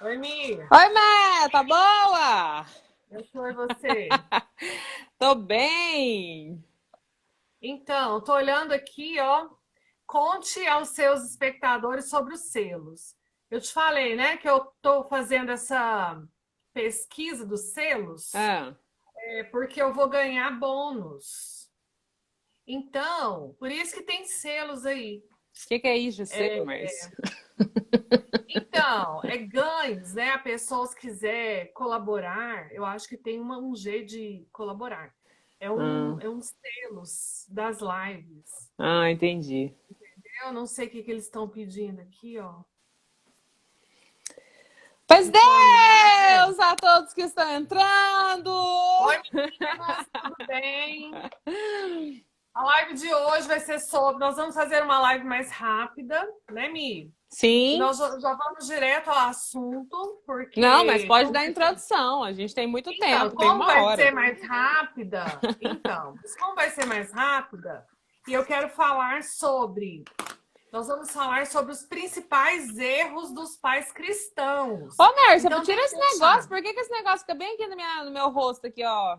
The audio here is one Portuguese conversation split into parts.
Oi, Mi. Oi, Má, tá boa? Eu sou e você. Tô bem. Então, tô olhando aqui, ó. Conte aos seus espectadores sobre os selos. Eu te falei, né, que eu tô fazendo essa pesquisa dos selos, Ah, porque eu vou ganhar bônus. Então, por isso que tem selos aí. que é isso de selo, Márcio? Então, é ganhos, né? A pessoa, se quiser colaborar, eu acho que tem um jeito de colaborar. Ah, É uns selos das lives. entendi. Eu não sei o que eles estão pedindo aqui, ó. Pois Informar. Deus a todos que estão entrando. Oi, meninas, tudo bem? A live de hoje vai ser sobre. Nós vamos fazer uma live mais rápida, né, Mi? E Sim. nós já vamos direto ao assunto, Não, mas porque pode como dar introdução. A gente tem muito então, tempo, tem como uma vai hora. ser mais rápida? Então, mas como vai ser mais rápida? E eu quero falar sobre. Nós vamos falar sobre os principais erros dos pais cristãos. Ô, Márcio, Então, tira tem que esse negócio. deixar. Por que esse negócio fica bem aqui no meu rosto aqui, ó?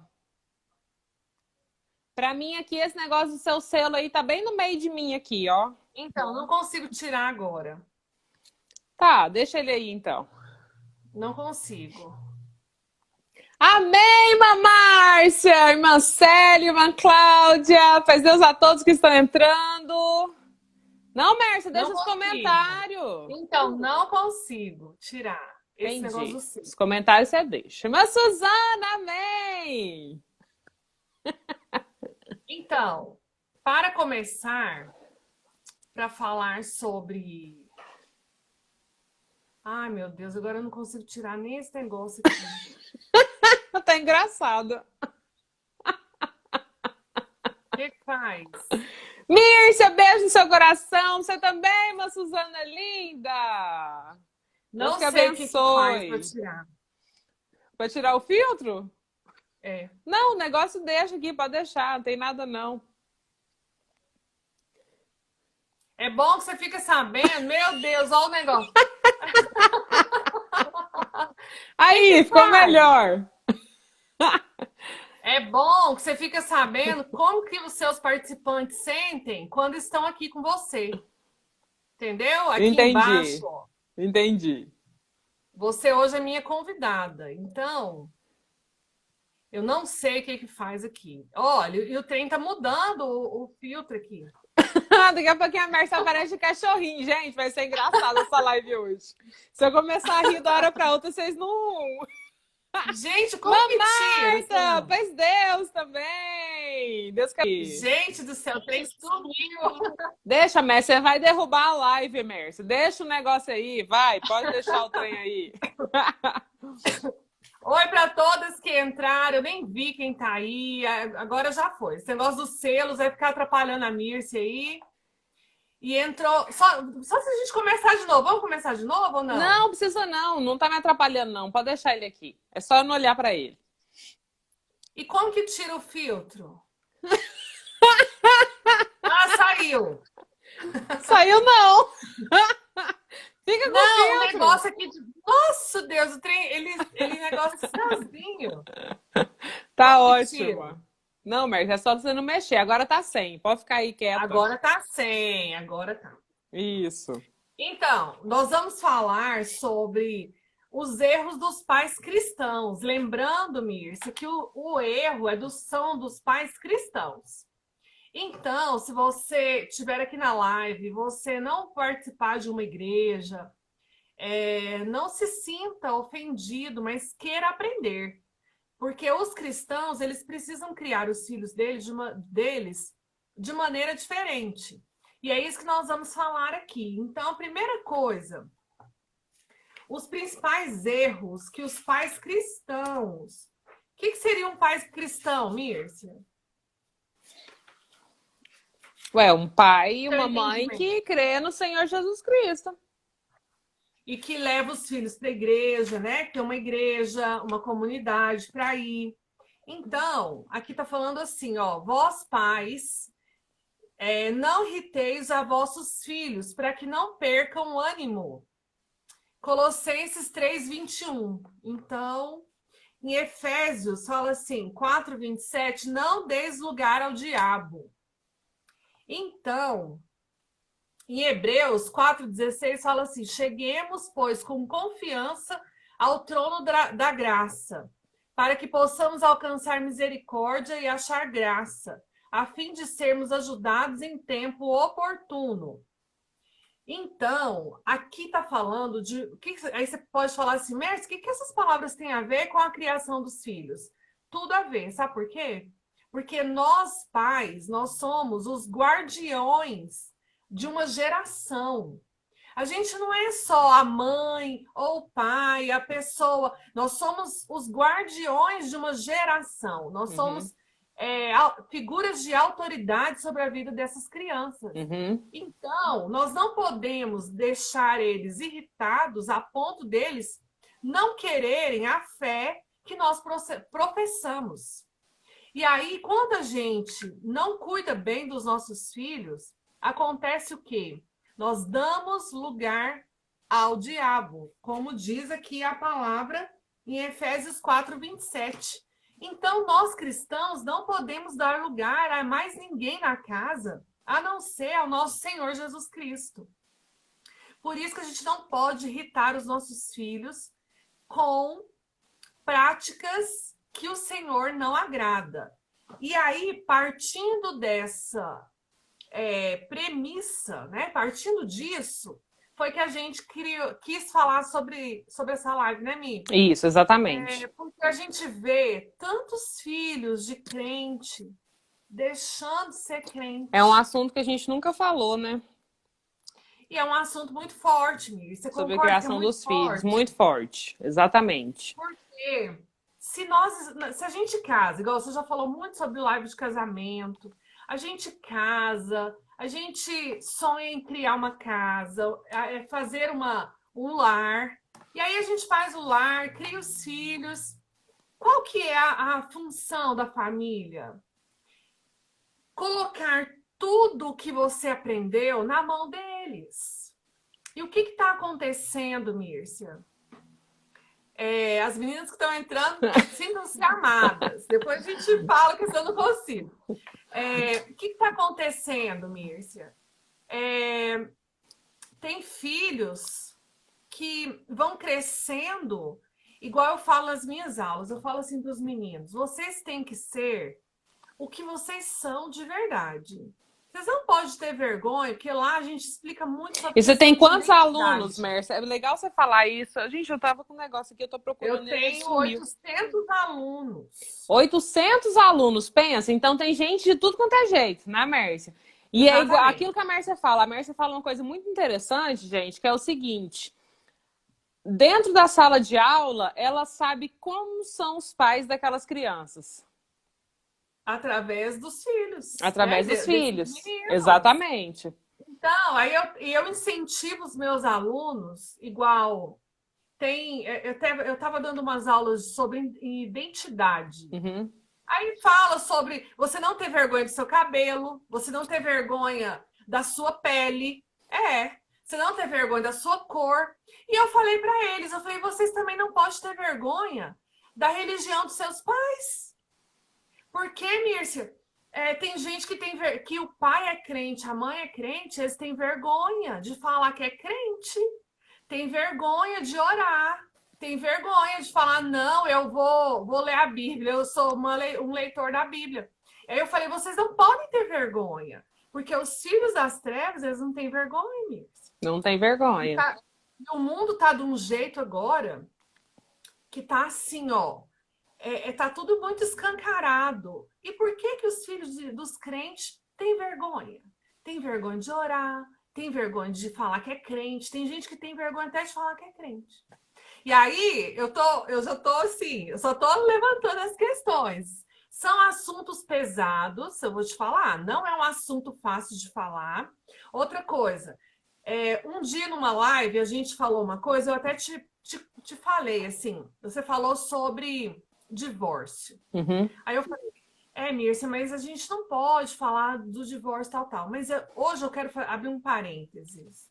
Pra mim aqui, esse negócio do seu selo aí tá bem no meio de mim aqui, ó. Então, não consigo tirar agora. Tá, deixa ele aí então. Não consigo. Amém, irmã Márcia, irmã Célia, irmã Cláudia. Paz Deus a todos que estão entrando. Não, Márcia, Não deixa os consigo. comentários. Então, não consigo tirar esse negócio do Entendi. C. Os comentários você deixa. Irmã Suzana, amém. Então, para começar, para falar sobre. Ai, meu Deus, agora eu não consigo tirar nem esse negócio aqui. Tá engraçado. O que que faz? Mírcia, beijo no seu coração. Você também, irmã Suzana linda. Deus Não que sei o que que faz para abençoe. tirar. Pra tirar o filtro? É. Não, o negócio deixa aqui, pode deixar, não tem nada não. É bom que você fica sabendo, meu Deus, olha o negócio. O que que Aí, ficou faz? melhor. É bom que você fica sabendo como que os seus participantes sentem quando estão aqui com você. Entendeu? Aqui embaixo, Entendi, ó. entendi. Você hoje é minha convidada. Então, eu não sei o que que faz aqui. Olha, e o trem tá mudando o filtro aqui. Daqui a pouquinho a Mércia aparece de cachorrinho. Gente, vai ser engraçado essa live hoje. Se eu começar a rir da hora pra outra, vocês não... Gente, como que tira esse Marta, negócio? pois Deus também. Deus que... Gente do céu, o trem sumiu. Deixa, Mércia, você vai derrubar a live, Mércia. Deixa o negócio aí, vai. Pode deixar o trem aí. Oi para todas que entraram, eu nem vi quem tá aí, agora já foi. Esse negócio dos selos vai ficar atrapalhando a Mirce aí. E entrou. Só se a gente começar de novo. Vamos começar de novo ou não? Não, precisa não. Não tá me atrapalhando, não. Pode deixar ele aqui. É só eu não olhar pra ele. E como que tira o filtro? Ah, saiu. Saiu não. Fica com Não, o o filtro. negócio aqui de. Nossa, Deus, o trem, ele negócio sozinho. Tá Como que tira? ótimo. Não, Mércia, é só você não mexer. Agora tá sem. Pode ficar aí quieta. Agora tá sem, agora tá. Isso. Então, nós vamos falar sobre os erros dos pais cristãos. Lembrando, Mirce, que o erro são dos pais cristãos. Então, se você estiver aqui na live, você não participar de uma igreja, não se sinta ofendido, mas queira aprender. Porque os cristãos, eles precisam criar os filhos deles de maneira diferente. E é isso que nós vamos falar aqui. Então, a primeira coisa, os principais erros que os pais cristãos. O que seria um pai cristão, Mírcia? Ué, um pai e Seu uma mãe entendimento. que crê no Senhor Jesus Cristo. E que leva os filhos para a igreja, né? Que tem uma igreja, uma comunidade para ir. Então, aqui está falando assim, ó, vós pais, não irriteis a vossos filhos, para que não percam o ânimo. Colossenses 3:21. Então, em Efésios, fala assim, 4:27, não deis lugar ao diabo. Então, em Hebreus 4:16, fala assim, cheguemos, pois, com confiança ao trono da graça, para que possamos alcançar misericórdia e achar graça, a fim de sermos ajudados em tempo oportuno. Então, aqui está falando de... Aí você pode falar assim, Mércio, o que essas palavras têm a ver com a criação dos filhos? Tudo a ver, sabe por quê? Porque nós, pais, nós somos os guardiões de uma geração. A gente não é só a mãe ou o pai, a pessoa. Nós somos os guardiões de uma geração. Nós somos figuras de autoridade sobre a vida dessas crianças. Então, nós não podemos deixar eles irritados a ponto deles não quererem a fé que nós professamos. E aí, quando a gente não cuida bem dos nossos filhos, acontece o quê? Nós damos lugar ao diabo, como diz aqui a palavra em Efésios 4:27. Então, nós cristãos não podemos dar lugar a mais ninguém na casa, a não ser ao nosso Senhor Jesus Cristo. Por isso que a gente não pode irritar os nossos filhos com práticas que o Senhor não agrada. E aí, partindo dessa premissa, né? Partindo disso, foi que a gente quis falar sobre essa live, né, Mi? Isso, exatamente. Porque a gente vê tantos filhos de crente deixando de ser crente. É um assunto que a gente nunca falou, né? E é um assunto muito forte, Mi. Você sobre a concorda criação que é dos filhos, muito forte, exatamente. Porque se a gente casa, igual você já falou muito sobre live de casamento, a gente casa, a gente sonha em criar uma casa, fazer um lar, e aí a gente faz o lar, cria os filhos. Qual que é a função da família? Colocar tudo o que você aprendeu na mão deles. E o que está acontecendo, Mírcia? As meninas que estão entrando sintam-se amadas. Depois a gente fala que eu não consigo. O que está acontecendo, Mírcia? Tem filhos que vão crescendo, igual eu falo nas minhas aulas. Eu falo assim para os meninos: vocês têm que ser o que vocês são de verdade. Vocês não podem ter vergonha, porque lá a gente explica muito sobre... E você tem quantos alunos, Mércia? É legal você falar isso. Gente, eu tava com um negócio aqui, eu tô procurando... Eu tenho 800 alunos. 800 alunos, pensa. Então tem gente de tudo quanto é jeito, né, Mércia? E é igual, aquilo que a Mércia fala uma coisa muito interessante, gente, que é o seguinte: dentro da sala de aula, ela sabe como são os pais daquelas crianças. Através dos filhos. Através dos filhos. Exatamente. Então, aí eu incentivo os meus alunos, igual eu estava dando umas aulas sobre identidade. Aí fala sobre você não ter vergonha do seu cabelo, você não ter vergonha da sua pele, você não ter vergonha da sua cor. E eu falei para eles, vocês também não podem ter vergonha da religião dos seus pais. Porque, Mírcia, tem gente que o pai é crente, a mãe é crente, eles têm vergonha de falar que é crente, tem vergonha de orar, tem vergonha de falar, não, eu vou ler a Bíblia, eu sou um leitor da Bíblia. Aí eu falei, vocês não podem ter vergonha, porque os filhos das trevas, eles não têm vergonha, Mírcia. Não tem vergonha. O mundo tá de um jeito agora que tá assim, ó. Tá tudo muito escancarado. E por que os filhos dos crentes têm vergonha? Tem vergonha de orar, tem vergonha de falar que é crente, tem gente que tem vergonha até de falar que é crente. E aí, eu só tô levantando as questões. São assuntos pesados, eu vou te falar, não é um assunto fácil de falar. Outra coisa, um dia numa live a gente falou uma coisa, eu até te falei assim, você falou sobre divórcio. Aí eu falei, Mírcia, mas a gente não pode falar do divórcio tal. Mas hoje eu quero abrir um parênteses.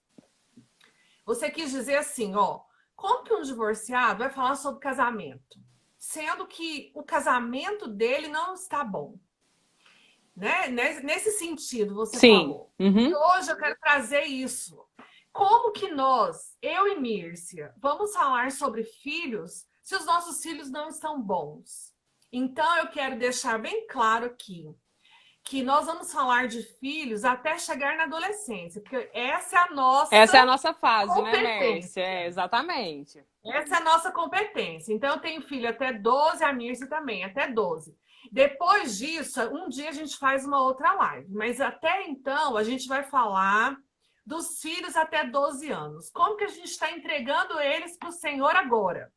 Você quis dizer assim, ó, Como que um divorciado vai falar sobre casamento? Sendo que o casamento dele não está bom. Né? Nesse sentido, você Sim. falou. Uhum. E hoje eu quero trazer isso. Como que nós, eu e Mírcia, vamos falar sobre filhos se os nossos filhos não estão bons? Então, eu quero deixar bem claro aqui que nós vamos falar de filhos até chegar na adolescência, porque essa Essa é a nossa fase, né, competência. Mércia? É, exatamente. Essa é a nossa competência. Então, eu tenho filho até 12, a Mírcia também, até 12. Depois disso, um dia a gente faz uma outra live. Mas até então, a gente vai falar dos filhos até 12 anos. Como que a gente está entregando eles para o Senhor agora?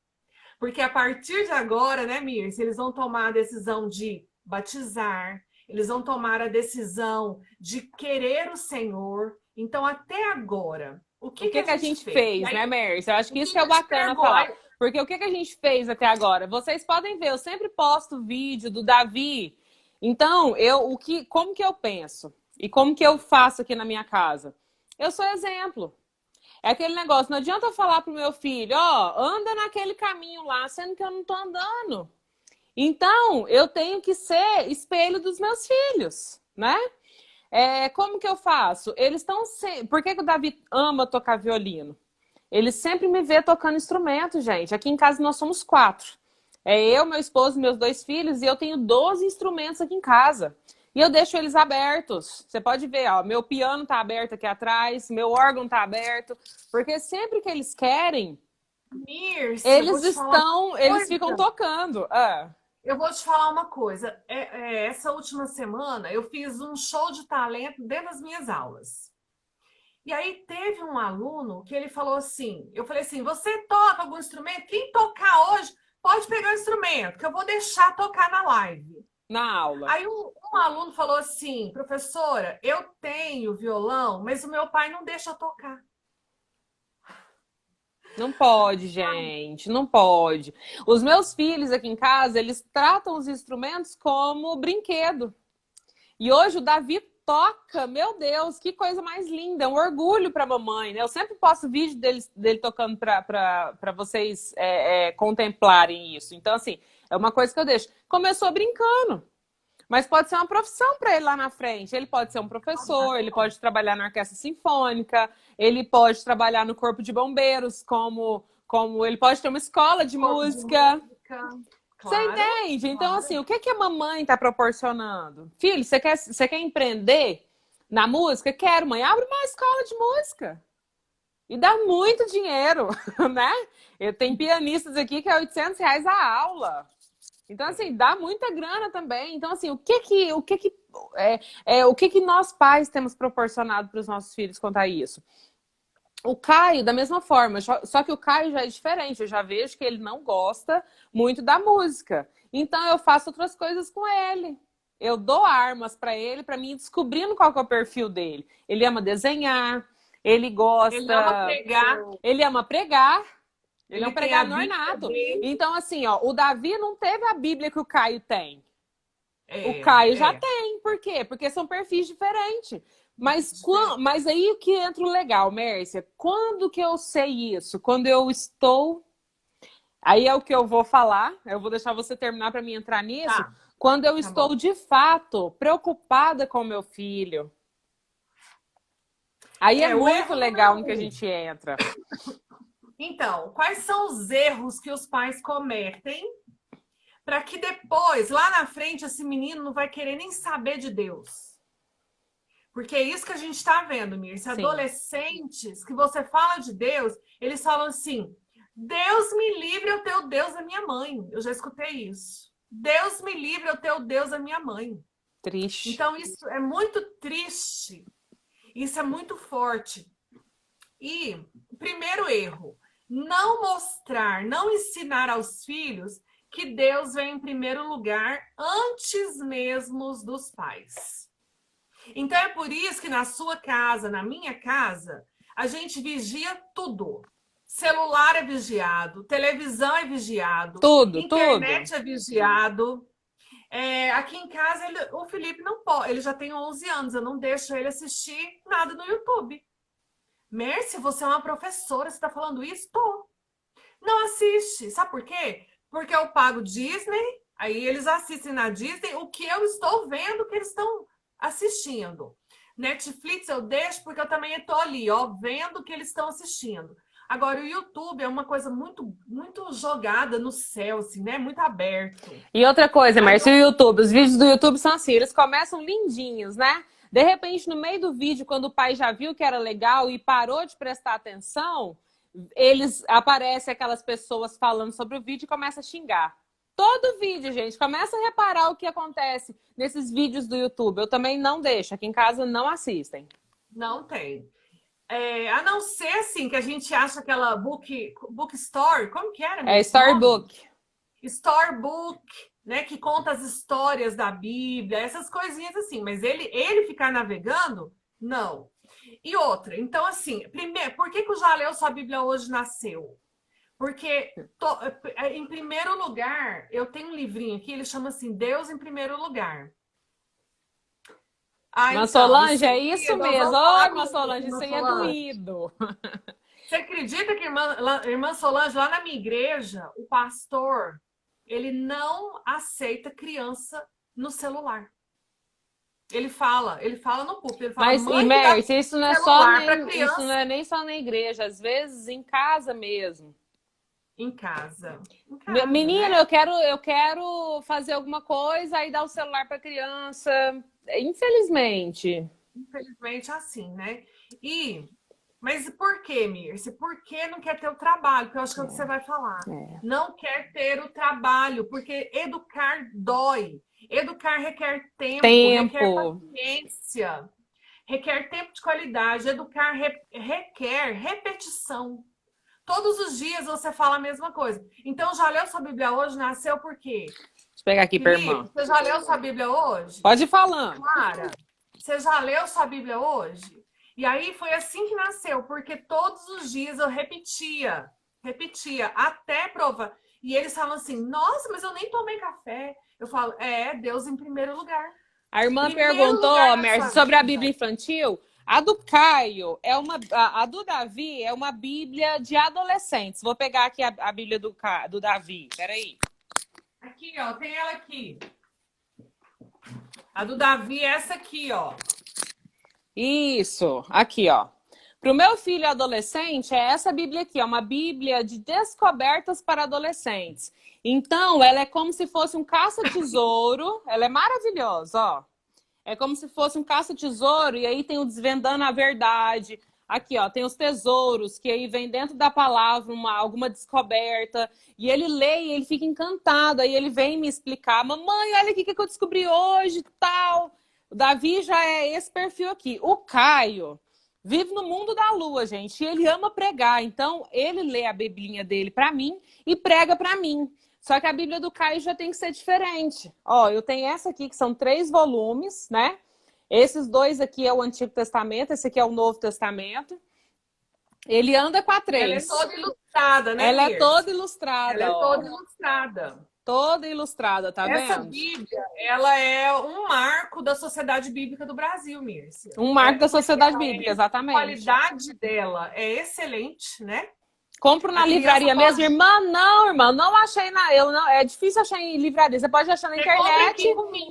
Porque a partir de agora, né, Mírcia, eles vão tomar a decisão de batizar, eles vão tomar a decisão de querer o Senhor. Então, até agora, o que a gente fez, aí, né, Mércia? Eu acho que isso que é bacana falar. Porque o que a gente fez até agora? Vocês podem ver, eu sempre posto vídeo do Davi. Então, como que eu penso? E como que eu faço aqui na minha casa? Eu sou exemplo. É aquele negócio, não adianta eu falar pro meu filho, ó, anda naquele caminho lá, sendo que eu não tô andando. Então, eu tenho que ser espelho dos meus filhos, né? Como que eu faço? Eles estão sempre... Por que o Davi ama tocar violino? Ele sempre me vê tocando instrumento, gente. Aqui em casa nós somos 4. Eu, meu esposo, meus 2 filhos, e eu tenho 12 instrumentos aqui em casa. E eu deixo eles abertos. Você pode ver, ó, meu piano tá aberto aqui atrás, meu órgão tá aberto. Porque sempre que eles querem, Mirce, eles ficam tocando. Eu vou te falar uma coisa. Essa última semana eu fiz um show de talento dentro das minhas aulas. E aí teve um aluno que ele falou assim, eu falei assim, você toca algum instrumento? Quem tocar hoje pode pegar o instrumento, que eu vou deixar tocar na live. Na aula. Aí um aluno falou assim, professora, eu tenho violão, mas o meu pai não deixa eu tocar. Não pode, gente, não pode. Os meus filhos aqui em casa, eles tratam os instrumentos como brinquedo. E hoje o Davi toca, meu Deus, que coisa mais linda, é um orgulho para a mamãe, né? Eu sempre posto vídeo dele tocando para vocês contemplarem isso. Então, assim, é uma coisa que eu deixo. Começou brincando, mas pode ser uma profissão para ele lá na frente. Ele pode ser um professor, ele pode trabalhar na orquestra sinfônica, ele pode trabalhar no corpo de bombeiros, como ele pode ter uma escola de música. Você entende? Então, assim, o que a mamãe está proporcionando? Filho, você quer empreender na música? Quero, mãe. Abre uma escola de música. E dá muito dinheiro, né? Eu tenho pianistas aqui que é R$800 a aula. Então, assim, dá muita grana também. Então, assim, o que nós pais temos proporcionado para os nossos filhos quanto a isso? O Caio, da mesma forma, só que o Caio já é diferente. Eu já vejo que ele não gosta muito da música. Então, eu faço outras coisas com ele. Eu dou armas para ele, para mim, descobrindo qual que é o perfil dele. Ele ama desenhar, ele gosta... Ele ama pregar. Ele ama pregar. Ele é um pregador nato. Então, assim, ó, o Davi não teve a Bíblia que o Caio tem. O Caio já tem. Por quê? Porque são perfis diferentes. Mas aí o que entra o legal, Mércia, quando que eu sei isso? Quando eu estou... Aí é o que eu vou falar, eu vou deixar você terminar para mim entrar nisso. Tá. Quando eu estou, de fato, preocupada com o meu filho. Aí é muito legal no que a gente entra. Então, quais são os erros que os pais cometem para que depois, lá na frente, esse menino não vai querer nem saber de Deus? Porque é isso que a gente está vendo, Mirce. Adolescentes que você fala de Deus, eles falam assim, Deus me livre, eu tenho o Deus da minha mãe. Eu já escutei isso. Deus me livre, eu tenho o Deus da minha mãe. Triste. Então, isso é muito triste. Isso é muito forte. E, primeiro erro, não mostrar, não ensinar aos filhos que Deus vem em primeiro lugar antes mesmo dos pais. Então é por isso que na sua casa, na minha casa, a gente vigia tudo. Celular é vigiado, televisão é vigiado, internet é vigiado. Aqui em casa, o Felipe não pode, ele já tem 11 anos, eu não deixo ele assistir nada no YouTube. Mércia, você é uma professora, você está falando isso? Tô. Não assiste. Sabe por quê? Porque eu pago Disney, aí eles assistem na Disney o que eu estou vendo que eles estão assistindo. Netflix eu deixo porque eu também estou ali, ó, vendo o que eles estão assistindo. Agora, o YouTube é uma coisa muito jogada no céu, assim, né? Muito aberto. E outra coisa, Márcio, o YouTube, os vídeos do YouTube são assim, eles começam lindinhos, né? De repente, no meio do vídeo, quando o pai já viu que era legal e parou de prestar atenção, aparecem aquelas pessoas falando sobre o vídeo e começam a xingar. Todo vídeo, gente, começa a reparar o que acontece nesses vídeos do YouTube. Eu também não deixo, aqui em casa não assistem. Não tem. A não ser, assim, que a gente acha aquela bookstore, como que era? É Storybook. Storybook, né? Que conta as histórias da Bíblia, essas coisinhas assim. Mas ele ficar navegando, não. E outra, então, assim, primeiro, por que o Jaleu Sua Bíblia Hoje nasceu? Porque, em primeiro lugar, eu tenho um livrinho aqui, ele chama assim, Deus em Primeiro Lugar. Irmã Solange, é isso mesmo. Ô, irmã Solange, isso aí é doído. Você acredita que irmã Solange, lá na minha igreja, o pastor, ele não aceita criança no celular. Ele fala no púlpito. Ele fala, mas, Mércia, isso não é nem só na igreja, às vezes em casa mesmo. Em casa. Menina, né? eu quero fazer alguma coisa, aí dá o celular para criança. Infelizmente. Infelizmente, assim, né? Mas por que, Mirce? Por que não quer ter o trabalho? Que eu acho que é o que você vai falar. Não quer ter o trabalho, porque educar dói. Educar requer tempo. Requer paciência, requer tempo de qualidade. Educar requer repetição. Todos os dias você fala a mesma coisa. Então, já leu sua Bíblia hoje? Nasceu por quê? Deixa eu pegar aqui para irmã. Você já leu sua Bíblia hoje? Pode ir falando. Clara, você já leu sua Bíblia hoje? E aí foi assim que nasceu, porque todos os dias eu repetia, até provar. E eles falam assim, nossa, mas eu nem tomei café. Eu falo, Deus em primeiro lugar. A irmã perguntou, Mércia, sobre a Bíblia infantil. A do Caio a do Davi é uma Bíblia de adolescentes. Vou pegar aqui a Bíblia do Davi. Peraí. Aqui, ó, tem ela aqui. A do Davi é essa aqui, ó. Isso, aqui, ó. Para o meu filho adolescente, é essa Bíblia aqui, é uma Bíblia de descobertas para adolescentes. Então, ela é como se fosse um caça-tesouro. Ela é maravilhosa, ó. É como se fosse um caça-tesouro e aí tem o Desvendando a Verdade. Aqui, ó, tem os tesouros, que aí vem dentro da palavra alguma descoberta. E ele lê e ele fica encantado. Aí ele vem me explicar. Mamãe, olha aqui o que eu descobri hoje tal. O Davi já é esse perfil aqui. O Caio vive no mundo da lua, gente. E ele ama pregar. Então, ele lê a biblinha dele para mim e prega para mim. Só que a Bíblia do Caio já tem que ser diferente. Ó, eu tenho essa aqui, que são 3 volumes, né? Esses 2 aqui é o Antigo Testamento, esse aqui é o Novo Testamento. Ele anda com a 3. Ela é toda ilustrada, né, Ela é toda ilustrada, Ela é toda ilustrada. Toda ilustrada, tá vendo? Essa Bíblia, ela é um marco da Sociedade Bíblica do Brasil, Mírcia. Um marco da Sociedade Bíblica, exatamente. A qualidade dela é excelente, né? Compro na livraria mesmo, irmã, não achei é difícil achar em livraria. Você pode achar na internet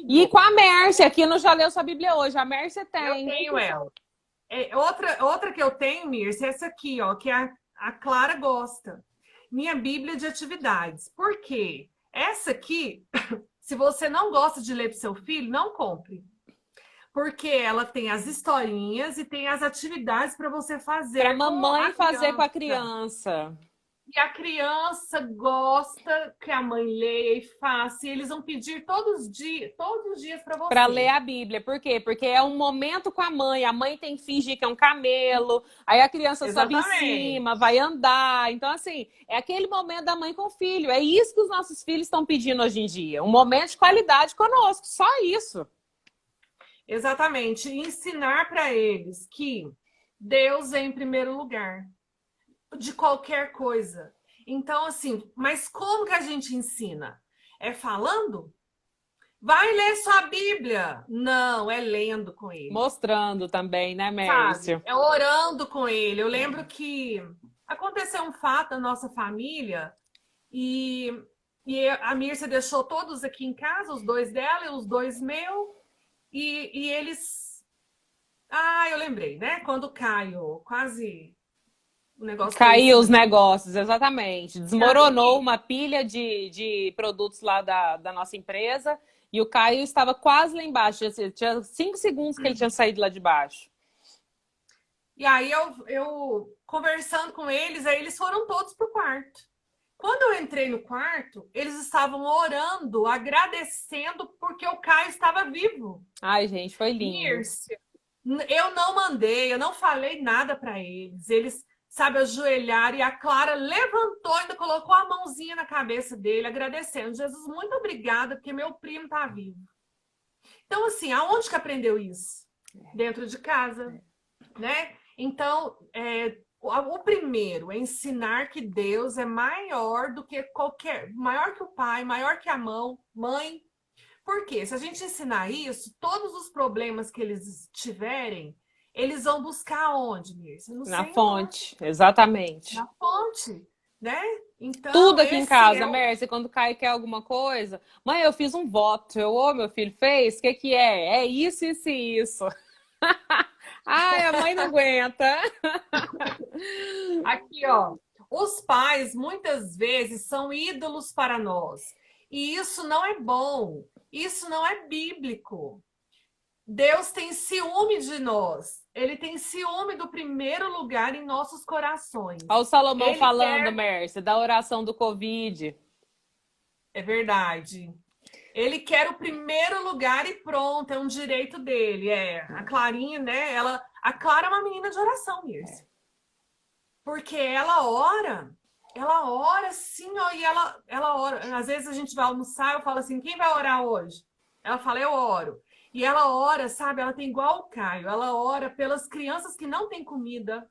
e com a Mércia, aqui no Já Leu Sua Bíblia Hoje. A Mércia tem. Eu tenho ela. Outra que eu tenho, Mírcia, é essa aqui, ó, que a Clara gosta. Minha Bíblia de Atividades. Por quê? Essa aqui, se você não gosta de ler para seu filho, não compre. Porque ela tem as historinhas e tem as atividades para você fazer. Para mamãe fazer com a criança. E a criança gosta que a mãe leia e faça. E eles vão pedir todos os dias para você. Para ler a Bíblia. Por quê? Porque é um momento com a mãe. A mãe tem que fingir que é um camelo. Aí a criança sobe em cima, vai andar. Então, assim, é aquele momento da mãe com o filho. É isso que os nossos filhos estão pedindo hoje em dia. Um momento de qualidade conosco. Só isso. Exatamente. Ensinar para eles que Deus é em primeiro lugar de qualquer coisa. Então, assim, mas como que a gente ensina? É falando? Vai ler sua Bíblia. Não, é lendo com ele. Mostrando também, né, Mércio? É orando com ele. Eu lembro que aconteceu um fato na nossa família e, e a Mírcia deixou todos aqui em casa, os dois dela e os dois meus, e eles. Ah, eu lembrei, né? Quando o Caio quase. O negócio caiu em Caiu cima os dele. negócios, exatamente. Desmoronou uma pilha de produtos lá da nossa empresa e o Caio estava quase lá embaixo. Tinha 5 segundos que ele tinha saído lá de baixo. E aí eu conversando com eles, aí eles foram todos pro quarto. Quando eu entrei no quarto, eles estavam orando, agradecendo porque o Caio estava vivo. Ai, gente, foi lindo. Mirce, eu não mandei, eu não falei nada para eles. Eles, sabe, ajoelharam e a Clara levantou, ainda colocou a mãozinha na cabeça dele, agradecendo. Jesus, muito obrigada, porque meu primo tá vivo. Então, assim, aonde que aprendeu isso? Dentro de casa, né? Então, o primeiro é ensinar que Deus é maior do que maior que o pai, maior que a mãe. Por quê? Se a gente ensinar isso, todos os problemas que eles tiverem, eles vão buscar onde, Mirce? No Na Senhor, fonte, exatamente. na fonte, né? Tudo Então, aqui em esse casa, é o. Mércia, quando cai quer alguma coisa. Mãe, eu fiz um voto. Meu filho fez? O que que é? É isso, isso e isso. Ai, a mãe não aguenta. Aqui, ó. Os pais muitas vezes são ídolos para nós. E isso não é bom. Isso não é bíblico. Deus tem ciúme de nós. Ele tem ciúme do primeiro lugar em nossos corações. Olha o Salomão Ele falando, quer. Mércia, da oração do Covid. É verdade. Ele quer o primeiro lugar e pronto, é um direito dele. A Clarinha, né? A Clara é uma menina de oração, Mirce. Porque ela ora sim, ó, e ela ora. Às vezes a gente vai almoçar, eu falo assim: quem vai orar hoje? Ela fala: eu oro. E ela ora, sabe? Ela tem igual o Caio, ela ora pelas crianças que não têm comida,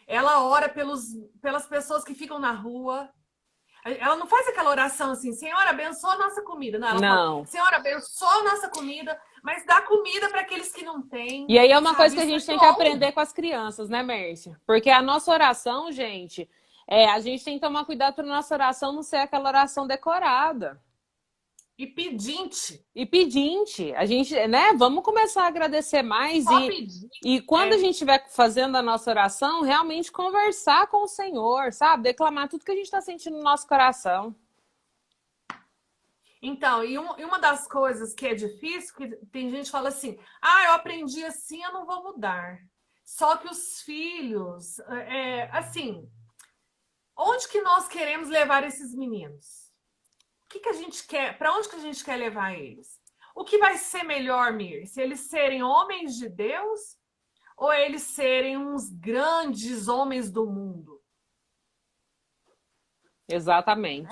ela ora pelas pessoas que ficam na rua. Ela não faz aquela oração assim, Senhor, abençoa a nossa comida. Não, ela fala, Não. Senhor, abençoa a nossa comida, mas dá comida para aqueles que não têm. E aí é uma coisa Sabe? que a Isso é gente tem que dom. aprender com as crianças, né, Mércia? Porque a nossa oração, gente, a gente tem que tomar cuidado para nossa oração não ser aquela oração decorada. E pedinte. E pedinte, a gente, né? Vamos começar a agradecer mais Só pedir. e quando a gente estiver fazendo a nossa oração, realmente conversar com o Senhor, sabe? Declamar tudo que a gente está sentindo no nosso coração. Então, e uma das coisas que é difícil, que tem gente que fala assim, eu aprendi assim, eu não vou mudar. Só que os filhos, assim, onde que nós queremos levar esses meninos? O que a gente quer? Para onde que a gente quer levar eles? O que vai ser melhor, Mir? Se eles serem homens de Deus ou eles serem uns grandes homens do mundo? Exatamente.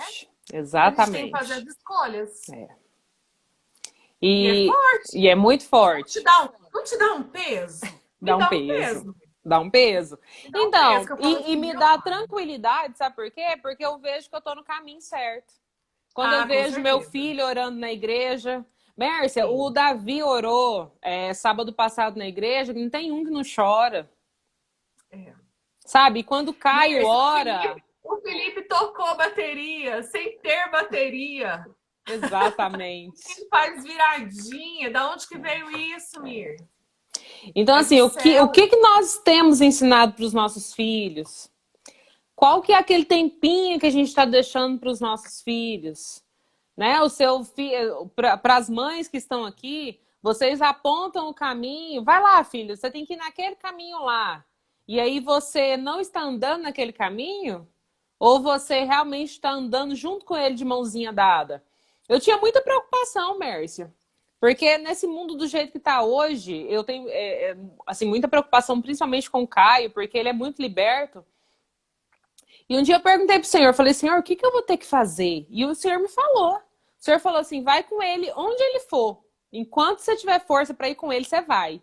Né? A gente tem que fazer as Exatamente. escolhas. E é E, forte. e é muito forte. Não te dá um peso? Dá Me um dá um peso. peso. Dá um peso. Me dá um peso Então, que eu falo e assim, me meu dá pai. tranquilidade, sabe por quê? Porque eu vejo que eu tô no caminho certo. Quando eu Com vejo meu certeza. filho orando na igreja. Mércia, o Sim. Davi orou sábado passado na igreja, não tem um que não chora. É. Sabe? E quando o Caio Mirce, ora. o Felipe tocou bateria sem ter bateria. Exatamente. Ele faz viradinha. Da onde que veio isso, Mir? Então, É do assim, o céu. que nós temos ensinado para os nossos filhos? Qual que é aquele tempinho que a gente está deixando para os nossos filhos? Né? O seu filho, para as mães que estão aqui, vocês apontam o caminho. Vai lá, filho, você tem que ir naquele caminho lá. E aí você não está andando naquele caminho? Ou você realmente está andando junto com ele de mãozinha dada? Eu tinha muita preocupação, Mércia. Porque nesse mundo do jeito que está hoje, eu tenho assim, muita preocupação, principalmente com o Caio, porque ele é muito liberto. E um dia eu perguntei pro Senhor, falei, Senhor, o que eu vou ter que fazer? E o Senhor me falou. O Senhor falou assim, vai com ele onde ele for. Enquanto você tiver força para ir com ele, você vai.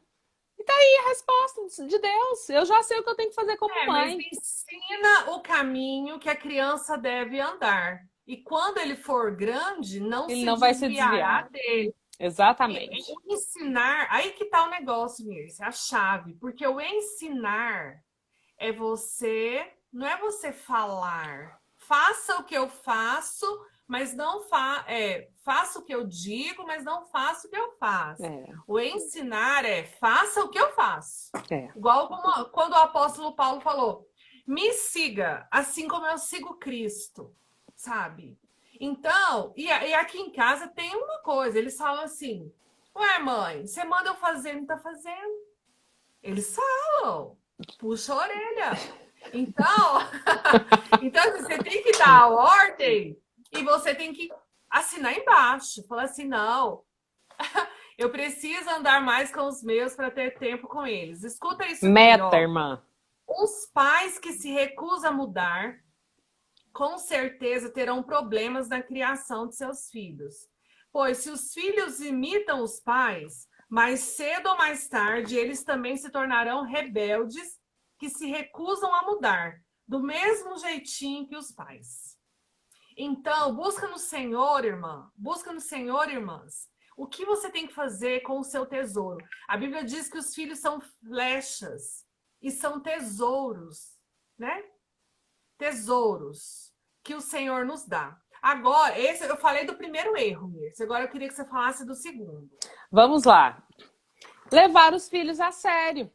E tá aí a resposta de Deus. Eu já sei o que eu tenho que fazer como Mas mãe. ensina o caminho que a criança deve andar. E quando ele for grande, não Ele se não vai se desviará desviar. dele. Exatamente. O ensinar, aí que tá o negócio, Mirce, a chave. Porque o ensinar não é você falar. Faça o que eu faço, mas não faça o que eu digo, mas não faça o que eu faço. O ensinar faça o que eu faço. Igual quando o apóstolo Paulo falou, me siga, assim como eu sigo Cristo, sabe? Então, e aqui em casa tem uma coisa, eles falam assim, ué, mãe, você manda eu fazer, não tá fazendo? Eles falam, puxa a orelha. Então, então você tem que dar a ordem e você tem que assinar embaixo. Falar assim, não, eu preciso andar mais com os meus para ter tempo com eles. Escuta isso aqui, Meta, irmã. Os pais que se recusam a mudar, com certeza terão problemas na criação de seus filhos. Pois se os filhos imitam os pais, mais cedo ou mais tarde, eles também se tornarão rebeldes que se recusam a mudar, do mesmo jeitinho que os pais. Então, busca no Senhor, irmã, busca no Senhor, irmãs, o que você tem que fazer com o seu tesouro. A Bíblia diz que os filhos são flechas e são tesouros, né? Tesouros que o Senhor nos dá. Agora, esse eu falei do primeiro erro, Mirce. Agora eu queria que você falasse do segundo. Vamos lá. Levar os filhos a sério.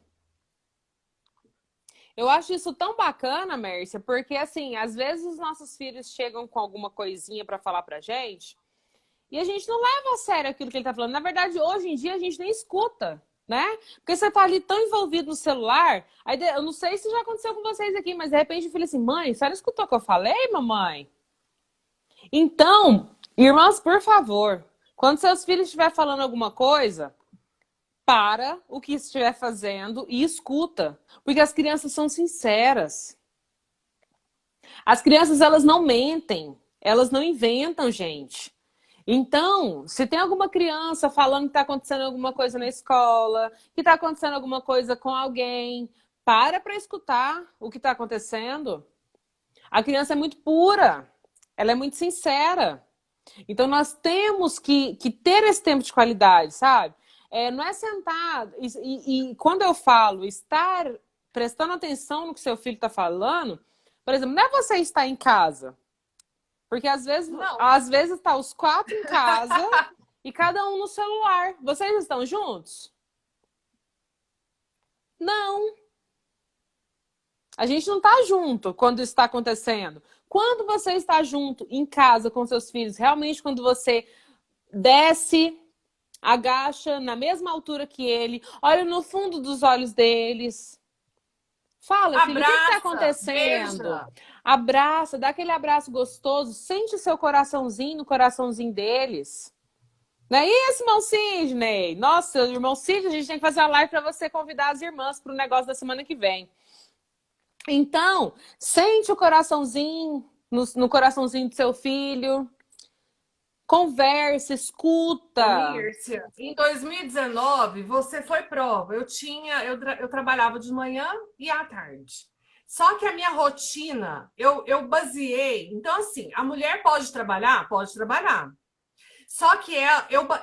Eu acho isso tão bacana, Mércia, porque assim, às vezes os nossos filhos chegam com alguma coisinha para falar pra gente e a gente não leva a sério aquilo que ele tá falando. Na verdade, hoje em dia a gente nem escuta, né? Porque você tá ali tão envolvido no celular, aí eu não sei se já aconteceu com vocês aqui, mas de repente eu falei assim, mãe, você não escutou o que eu falei, mamãe? Então, irmãs, por favor, quando seus filhos estiver falando alguma coisa, para o que estiver fazendo e escuta. Porque as crianças são sinceras. As crianças, elas não mentem. Elas não inventam, gente. Então, se tem alguma criança falando que está acontecendo alguma coisa na escola, que está acontecendo alguma coisa com alguém, para escutar o que está acontecendo. A criança é muito pura. Ela é muito sincera. Então, nós temos que ter esse tempo de qualidade, sabe? Não é sentar e quando eu falo estar prestando atenção no que seu filho está falando, por exemplo, não é você estar em casa. Porque às vezes está os 4 em casa e cada um no celular. Vocês estão juntos? Não. A gente não está junto quando isso está acontecendo. Quando você está junto em casa com seus filhos, realmente quando você desce, agacha na mesma altura que ele, olha no fundo dos olhos deles. Fala, filho, Abraça, o que está acontecendo? beija. Abraça, dá aquele abraço gostoso, sente o seu coraçãozinho no coraçãozinho deles. Não é isso, irmão Sidney? Nossa, irmão Sidney, a gente tem que fazer uma live para você convidar as irmãs para o negócio da semana que vem. Então, sente o coraçãozinho no coraçãozinho do seu filho. Conversa, escuta. Mírcia, em 2019, você foi prova. Eu trabalhava de manhã e à tarde. Só que a minha rotina, eu baseei. Então, assim, a mulher pode trabalhar? Pode trabalhar. Só que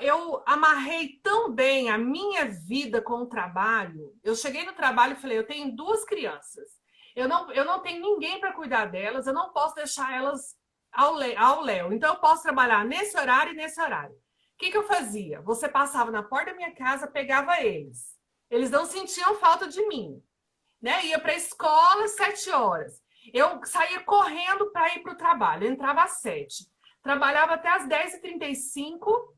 eu amarrei tão bem a minha vida com o trabalho. Eu cheguei no trabalho e falei, eu tenho 2 crianças. Eu não tenho ninguém para cuidar delas, eu não posso deixar elas ao léu. Então, eu posso trabalhar nesse horário e nesse horário. O que eu fazia? Você passava na porta da minha casa, pegava eles. Eles não sentiam falta de mim. Né? Ia para a escola às 7 horas. Eu saía correndo para ir para o trabalho. Eu entrava às 7. Trabalhava até às 10h35.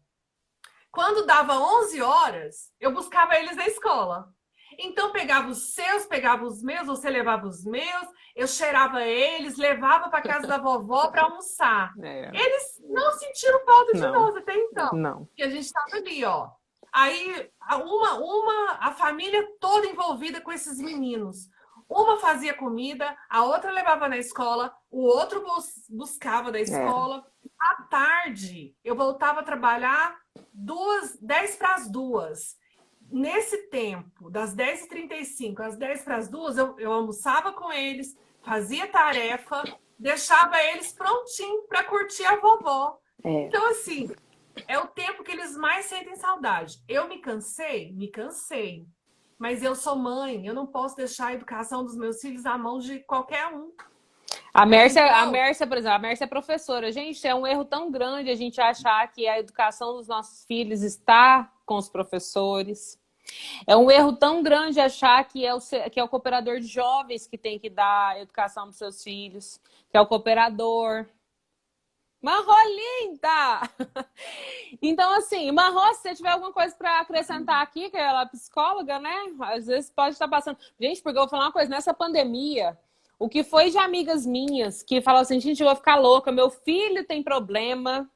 Quando dava 11 horas, eu buscava eles na escola. Então, pegava os seus, pegava os meus, você levava os meus, eu cheirava eles, levava para casa da vovó para almoçar. Eles não sentiram falta de nós até então. Não. Porque a gente estava ali, ó. Aí, a família toda envolvida com esses meninos. Uma fazia comida, a outra levava na escola, o outro buscava da escola. À tarde, eu voltava a trabalhar 10 para as 2. Nesse tempo, das 10h35 às 10 para as 2, eu almoçava com eles, fazia tarefa, deixava eles prontinhos para curtir a vovó. Então, assim, é o tempo que eles mais sentem saudade. Eu me cansei? Me cansei. Mas eu sou mãe, eu não posso deixar a educação dos meus filhos na mão de qualquer um. A Então, Mércia, por exemplo, a Mércia é professora. Gente, é um erro tão grande a gente achar que a educação dos nossos filhos está com os professores. É um erro tão grande achar que é o cooperador de jovens que tem que dar a educação para seus filhos, que é o cooperador. Marrô linda! Então, assim, Marrô, se você tiver alguma coisa para acrescentar aqui, que ela é psicóloga, né? Às vezes pode estar passando. Gente, porque eu vou falar uma coisa, nessa pandemia, o que foi de amigas minhas que falaram assim, gente, eu vou ficar louca, meu filho tem problema,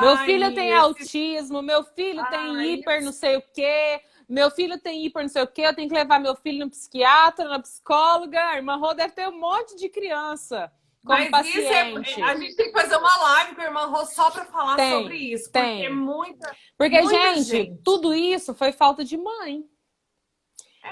meu ai, filho tem Mirce, autismo, meu filho tem ai, hiper não sei o quê, meu filho tem hiper não sei o quê, eu tenho que levar meu filho no psiquiatra, na psicóloga. A irmã Rô deve ter um monte de criança como mas isso a paciente. gente tem que fazer uma live com a irmã Rô só para falar sobre Tem, isso, porque tem. Porque, muita gente, gente. tudo isso foi falta de mãe.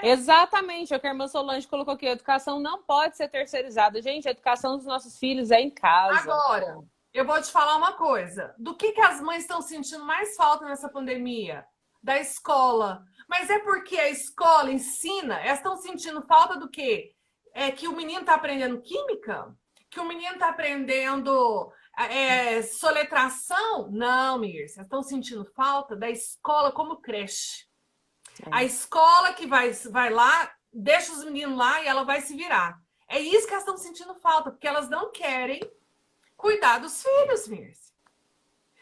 Exatamente, é o que a irmã Solange colocou aqui. A educação não pode ser terceirizada. Gente, a educação dos nossos filhos é em casa. Agora, eu vou te falar uma coisa. Do que as mães estão sentindo mais falta nessa pandemia? Da escola. Mas é porque a escola ensina, elas estão sentindo falta do quê? É que o menino está aprendendo química? Que o menino está aprendendo soletração? Não, Mirce, elas estão sentindo falta da escola como creche. A escola que vai lá, deixa os meninos lá e ela vai se virar. É isso que elas estão sentindo falta, porque elas não querem cuidar dos filhos, Mirce.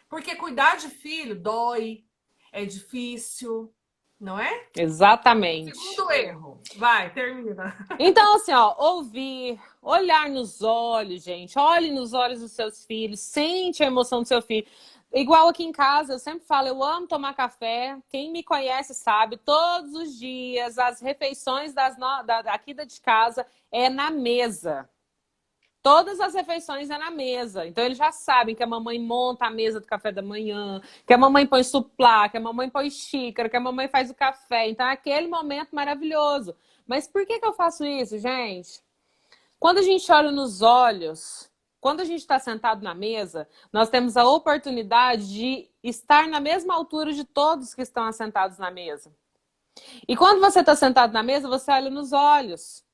Porque cuidar de filho dói, é difícil, não é? Exatamente. Segundo erro. Vai, termina. Então, assim, ó, ouvir, olhar nos olhos, gente. Olhe nos olhos dos seus filhos, sente a emoção do seu filho. Igual aqui em casa, eu sempre falo, eu amo tomar café. Quem me conhece sabe, todos os dias, as refeições aqui de casa é na mesa. Todas as refeições é na mesa. Então, eles já sabem que a mamãe monta a mesa do café da manhã, que a mamãe põe suplá, que a mamãe põe xícara, que a mamãe faz o café. Então, é aquele momento maravilhoso. Mas por que eu faço isso, gente? Quando a gente olha nos olhos, quando a gente está sentado na mesa, nós temos a oportunidade de estar na mesma altura de todos que estão assentados na mesa. E quando você está sentado na mesa, você olha nos olhos.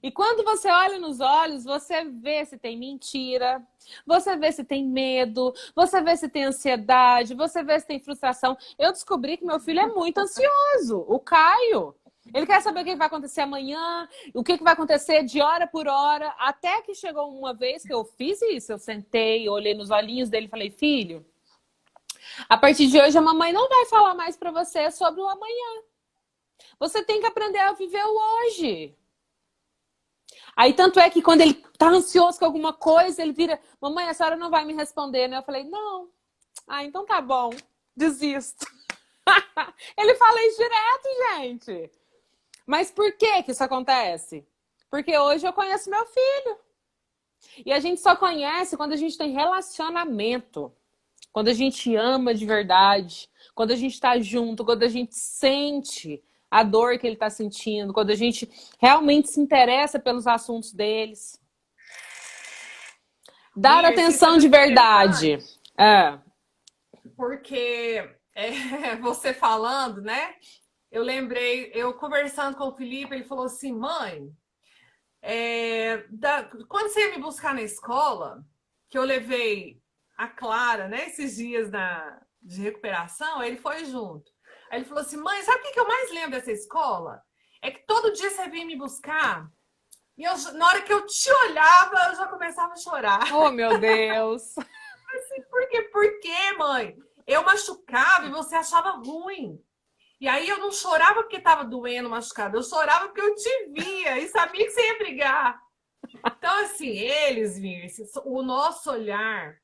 E quando você olha nos olhos, você vê se tem mentira, você vê se tem medo, você vê se tem ansiedade, você vê se tem frustração. Eu descobri que meu filho é muito ansioso, o Caio. Ele quer saber o que vai acontecer amanhã, o que vai acontecer de hora por hora, até que chegou uma vez que eu fiz isso. Eu sentei, olhei nos olhinhos dele e falei, filho, a partir de hoje a mamãe não vai falar mais para você sobre o amanhã. Você tem que aprender a viver o hoje. Aí, tanto é que quando ele tá ansioso com alguma coisa, ele vira, mamãe, a senhora não vai me responder, né? Eu falei, não. Ah, então tá bom, desisto. Ele fala isso direto, gente. Mas por que isso acontece? Porque hoje eu conheço meu filho. E a gente só conhece quando a gente tem relacionamento. Quando a gente ama de verdade. Quando a gente tá junto. Quando a gente sente a dor que ele tá sentindo. Quando a gente realmente se interessa pelos assuntos deles. Dar atenção de verdade. Porque você falando, né? Eu lembrei, eu conversando com o Felipe, ele falou assim, mãe, quando você ia me buscar na escola, que eu levei a Clara, né, esses dias de recuperação, ele foi junto. Aí ele falou assim, mãe, sabe o que eu mais lembro dessa escola? É que todo dia você vinha me buscar e na hora que eu te olhava, eu já começava a chorar. Oh, meu Deus! Assim, por quê, mãe? Eu machucava e você achava ruim. E aí eu não chorava porque estava doendo, machucado. Eu chorava porque eu te via e sabia que você ia brigar. Então, assim, eles, Mirce, o nosso olhar.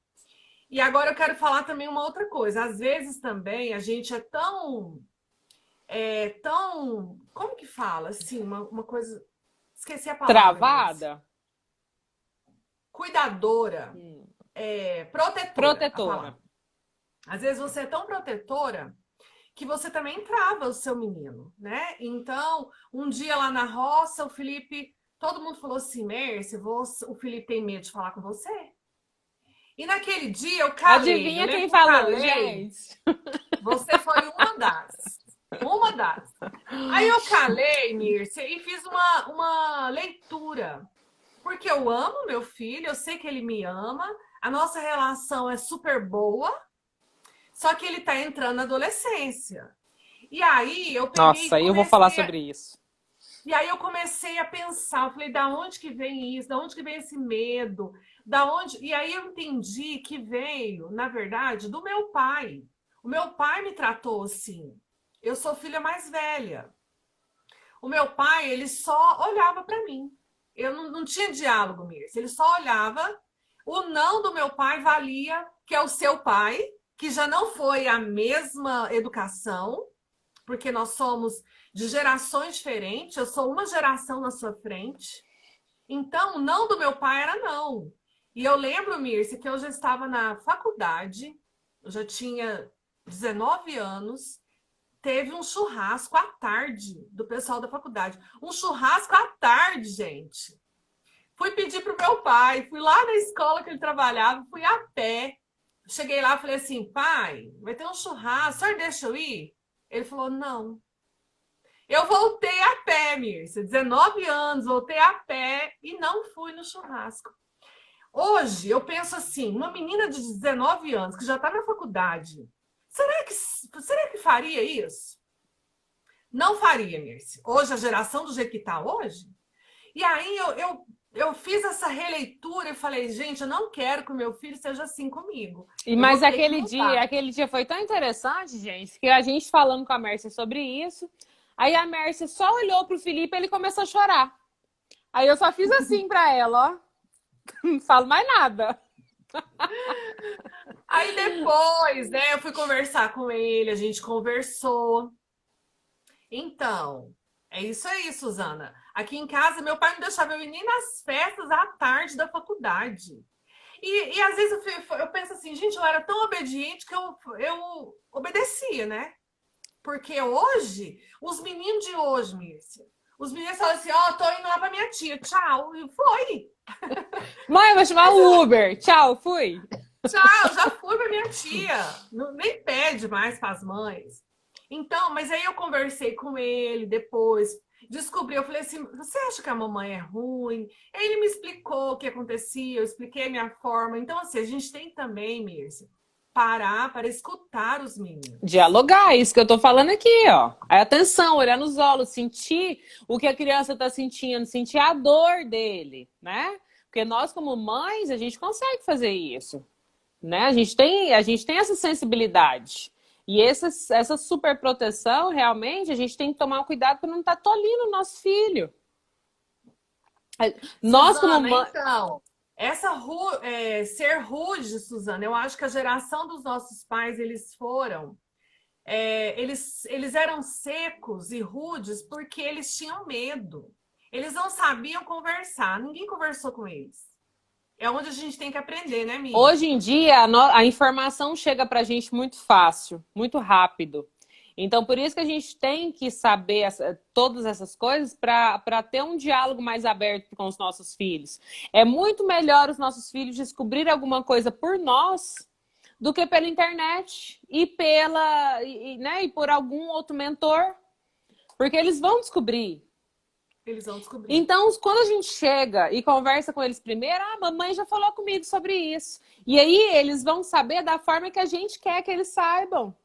E agora eu quero falar também uma outra coisa. Às vezes também a gente é tão... como que fala? Assim, uma coisa... Esqueci a palavra. Travada? Mirce. Cuidadora. Protetora. Protetora. Às vezes você é tão protetora que você também trava o seu menino, né? Então, um dia lá na roça, o Felipe, todo mundo falou assim, Mércia, o Felipe tem medo de falar com você? E naquele dia eu calei. Adivinha quem falou, gente? Você foi uma das. Uma das. Aí eu calei, Mirce, e fiz uma leitura. Porque eu amo meu filho, eu sei que ele me ama, a nossa relação é super boa, só que ele tá entrando na adolescência. E aí eu peguei e Nossa, eu vou falar comecei sobre isso. e aí eu comecei a pensar, eu falei, da onde que vem isso? Da onde que vem esse medo? Da onde? E aí eu entendi que veio, na verdade, do meu pai. O meu pai me tratou assim. Eu sou filha mais velha. O meu pai, ele só olhava para mim. Eu não tinha diálogo mesmo. Ele só olhava. O não do meu pai valia que é o seu pai, que já não foi a mesma educação, porque nós somos de gerações diferentes. Eu sou uma geração na sua frente. Então, o não do meu pai era não. E eu lembro, Mirce, que eu já estava na faculdade, eu já tinha 19 anos, teve um churrasco à tarde do pessoal da faculdade. Um churrasco à tarde, gente. Fui pedir pro meu pai, fui lá na escola que ele trabalhava, fui a pé. Cheguei lá e falei assim, pai, vai ter um churrasco, o senhor deixa eu ir? Ele falou, não. Eu voltei a pé, Mirce, 19 anos, voltei a pé e não fui no churrasco. Hoje, eu penso assim, uma menina de 19 anos que já está na faculdade, será que faria isso? Não faria, Mirce. Hoje, a geração do jeito que está hoje. E aí, eu fiz essa releitura e falei, gente, eu não quero que o meu filho seja assim comigo. Mas aquele dia foi tão interessante, gente, que a gente falando com a Mércia sobre isso, aí a Mércia só olhou pro Felipe e ele começou a chorar. Aí eu só fiz assim pra ela, ó. Não falo mais nada. Aí depois, né, eu fui conversar com ele, a gente conversou. Então, é isso aí, Suzana. Aqui em casa, meu pai não deixava eu ir nem nas festas à tarde da faculdade. E às vezes eu penso assim, gente, eu era tão obediente que eu obedecia, né? Porque hoje, os meninos de hoje, Mírcia, os meninos falam assim, ó, tô indo lá pra minha tia, tchau. E foi. Mãe, eu vou chamar o Uber. Tchau, fui. Tchau, já fui pra minha tia. Nem pede mais pras mães. Então, mas aí eu conversei com ele depois, descobri, eu falei assim, você acha que a mamãe é ruim? Aí ele me explicou o que acontecia, eu expliquei a minha forma. Então, assim, a gente tem também, Mirce, parar para escutar os meninos. Dialogar, isso que eu tô falando aqui, ó. Aí, atenção, olhar nos olhos, sentir o que a criança tá sentindo, sentir a dor dele, né? Porque nós, como mães, a gente consegue fazer isso, né? A gente tem essa sensibilidade. E essa super proteção, realmente, a gente tem que tomar cuidado para não estar tolindo o nosso filho. Nós, Suzana, como mãe... então, ser rude, Suzana, eu acho que a geração dos nossos pais, eles eram secos e rudes porque eles tinham medo. Eles não sabiam conversar, ninguém conversou com eles. É onde a gente tem que aprender, né, Mia? Hoje em dia, a informação chega pra gente muito fácil, muito rápido. Então, por isso que a gente tem que saber todas essas coisas para ter um diálogo mais aberto com os nossos filhos. É muito melhor os nossos filhos descobrir alguma coisa por nós do que pela internet e por algum outro mentor. Porque eles vão descobrir. Eles vão descobrir. Então, quando a gente chega e conversa com eles primeiro, a mamãe já falou comigo sobre isso. E aí eles vão saber da forma que a gente quer que eles saibam.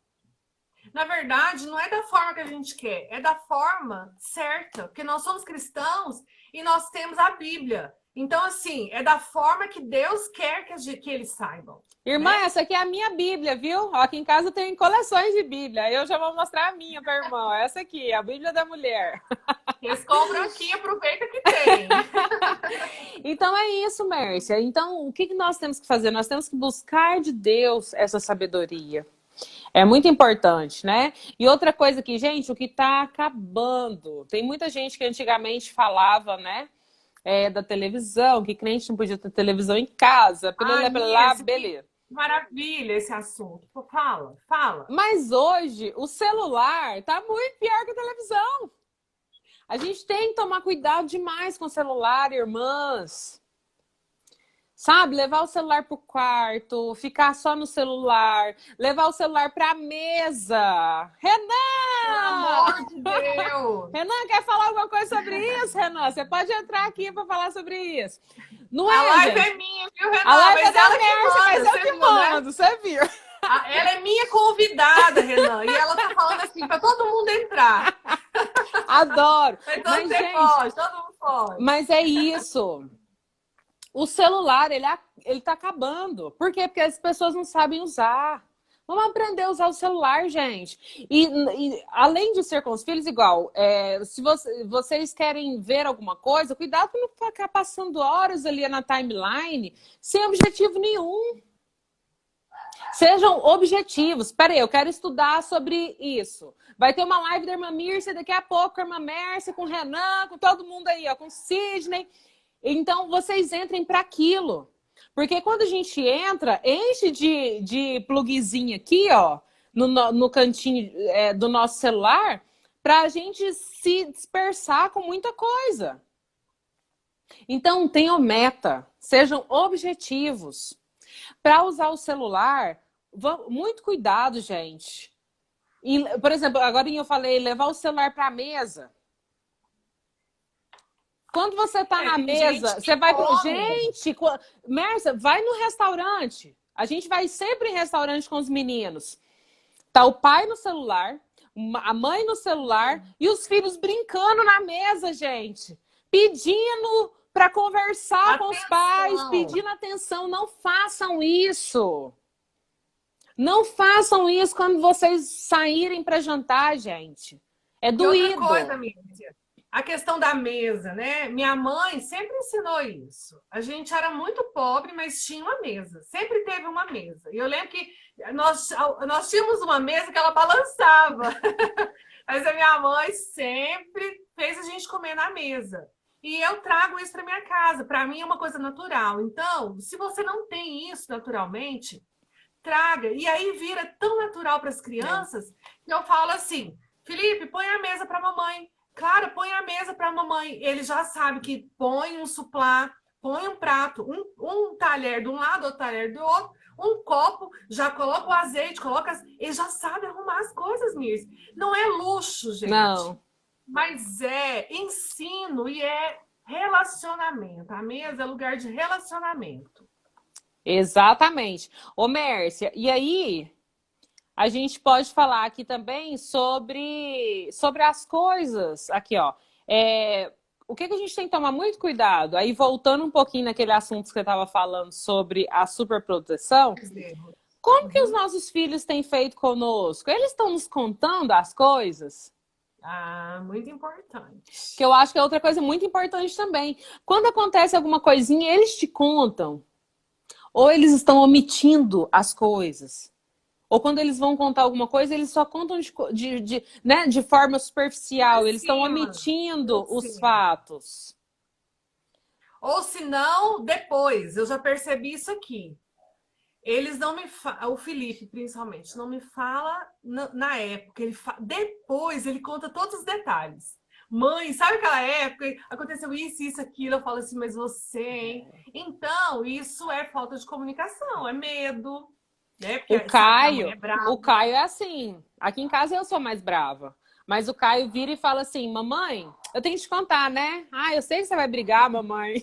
Na verdade, não é da forma que a gente quer, é da forma certa. Porque nós somos cristãos e nós temos a Bíblia. Então, assim, é da forma que Deus quer que eles saibam. Irmã, né? Essa aqui é a minha Bíblia, viu? Ó, aqui em casa tem coleções de Bíblia. Eu já vou mostrar a minha para o irmão. Essa aqui, a Bíblia da mulher. Eles compram aqui, aproveita que tem. Então é isso, Mércia. Então, o que nós temos que fazer? Nós temos que buscar de Deus essa sabedoria. É muito importante, né? E outra coisa aqui, gente, o que está acabando. Tem muita gente que antigamente falava, né? Da televisão, que crente não podia ter televisão em casa. Beleza. Maravilha esse assunto. Fala. Mas hoje, o celular tá muito pior que a televisão. A gente tem que tomar cuidado demais com o celular, irmãs. Sabe, levar o celular pro quarto, ficar só no celular, levar o celular pra mesa. Pelo Renan! amor de Deus! Renan, quer falar alguma coisa sobre isso, Renan? Você pode entrar aqui para falar sobre isso. Não A é, live gente? é minha, viu, Renan? A live é Mas da ela que Mércia, manda, mas eu você que viu, né? mando, você viu? Ela é minha convidada, Renan. E ela tá falando assim para todo mundo entrar. Adoro. Então Mas, você gente, pode, todo mundo pode. mas é isso. O celular, ele tá acabando. Por quê? Porque as pessoas não sabem usar. Vamos aprender a usar o celular, gente. E além de ser com os filhos, igual, se vocês querem ver alguma coisa, cuidado para não ficar passando horas ali na timeline sem objetivo nenhum. Sejam objetivos. Peraí, eu quero estudar sobre isso. Vai ter uma live da irmã Mírcia daqui a pouco, com a irmã Mércia, com o Renan, com todo mundo aí, ó, com o Sidney. Então, vocês entrem para aquilo. Porque quando a gente entra, enche de plugzinho aqui, ó, no cantinho do nosso celular, para a gente se dispersar com muita coisa. Então, tenham meta, sejam objetivos. Para usar o celular, muito cuidado, gente. E, por exemplo, agora eu falei levar o celular para a mesa. Quando você tá na mesa, você vai pro... Gente, Mércia, vai no restaurante. A gente vai sempre em restaurante com os meninos. Tá o pai no celular, a mãe no celular e os filhos brincando na mesa, gente. Pedindo para conversar com os pais, pedindo atenção. Não façam isso. Não façam isso quando vocês saírem para jantar, gente. É doído. E outra coisa, Mírcia, a questão da mesa, né? Minha mãe sempre ensinou isso. A gente era muito pobre, mas tinha uma mesa. Sempre teve uma mesa. E eu lembro que nós tínhamos uma mesa que ela balançava. Mas a minha mãe sempre fez a gente comer na mesa. E eu trago isso para minha casa. Para mim é uma coisa natural. Então, se você não tem isso naturalmente, traga. E aí vira tão natural para as crianças que eu falo assim, Felipe, põe a mesa para a mamãe. Claro, põe a mesa para a mamãe. Ele já sabe que põe um suplá, põe um prato, um talher de um lado, outro talher do outro, um copo, já coloca o azeite, ele já sabe arrumar as coisas, Mirs. Não é luxo, gente. Não. Mas é ensino e é relacionamento. A mesa é lugar de relacionamento. Exatamente. Ô, Mércia, e aí a gente pode falar aqui também sobre as coisas. Aqui, ó. O que a gente tem que tomar muito cuidado? Aí, voltando um pouquinho naquele assunto que você estava falando sobre a superproteção, como que os nossos filhos têm feito conosco? Eles estão nos contando as coisas? Ah, muito importante. Que eu acho que é outra coisa muito importante também. Quando acontece alguma coisinha, eles te contam. Ou eles estão omitindo as coisas. Ou quando eles vão contar alguma coisa, eles só contam de forma superficial. Eles estão omitindo os fatos. Ou se não, depois. Eu já percebi isso aqui. Eles não me falam, o Felipe principalmente, não me fala na época. Depois ele conta todos os detalhes. Mãe, sabe aquela época? Aconteceu isso, aquilo. Eu falo assim, mas você, hein? Então, isso é falta de comunicação, é medo. Né? Porque O Caio é assim. Aqui em casa eu sou mais brava. Mas o Caio vira e fala assim, mamãe, eu tenho que te contar, né? Ah, eu sei que você vai brigar, mamãe.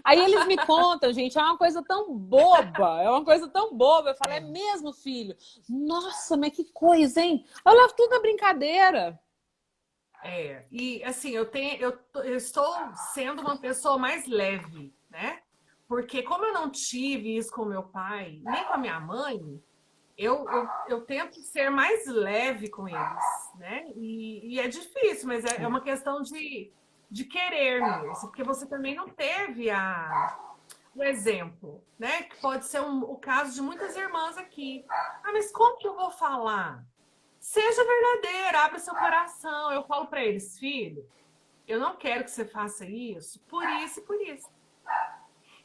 Aí eles me contam, gente, é uma coisa tão boba. É uma coisa tão boba. Eu falo, é mesmo, filho? Nossa, mas que coisa, hein? Eu levo tudo na brincadeira. E assim, eu estou sendo uma pessoa mais leve, né? Porque como eu não tive isso com meu pai, nem com a minha mãe, eu tento ser mais leve com eles, né? E é difícil, mas é uma questão de querer mesmo, porque você também não teve o exemplo, né? Que pode ser o caso de muitas irmãs aqui. Ah, mas como que eu vou falar? Seja verdadeira, abra seu coração. Eu falo para eles, filho, eu não quero que você faça isso por isso e por isso.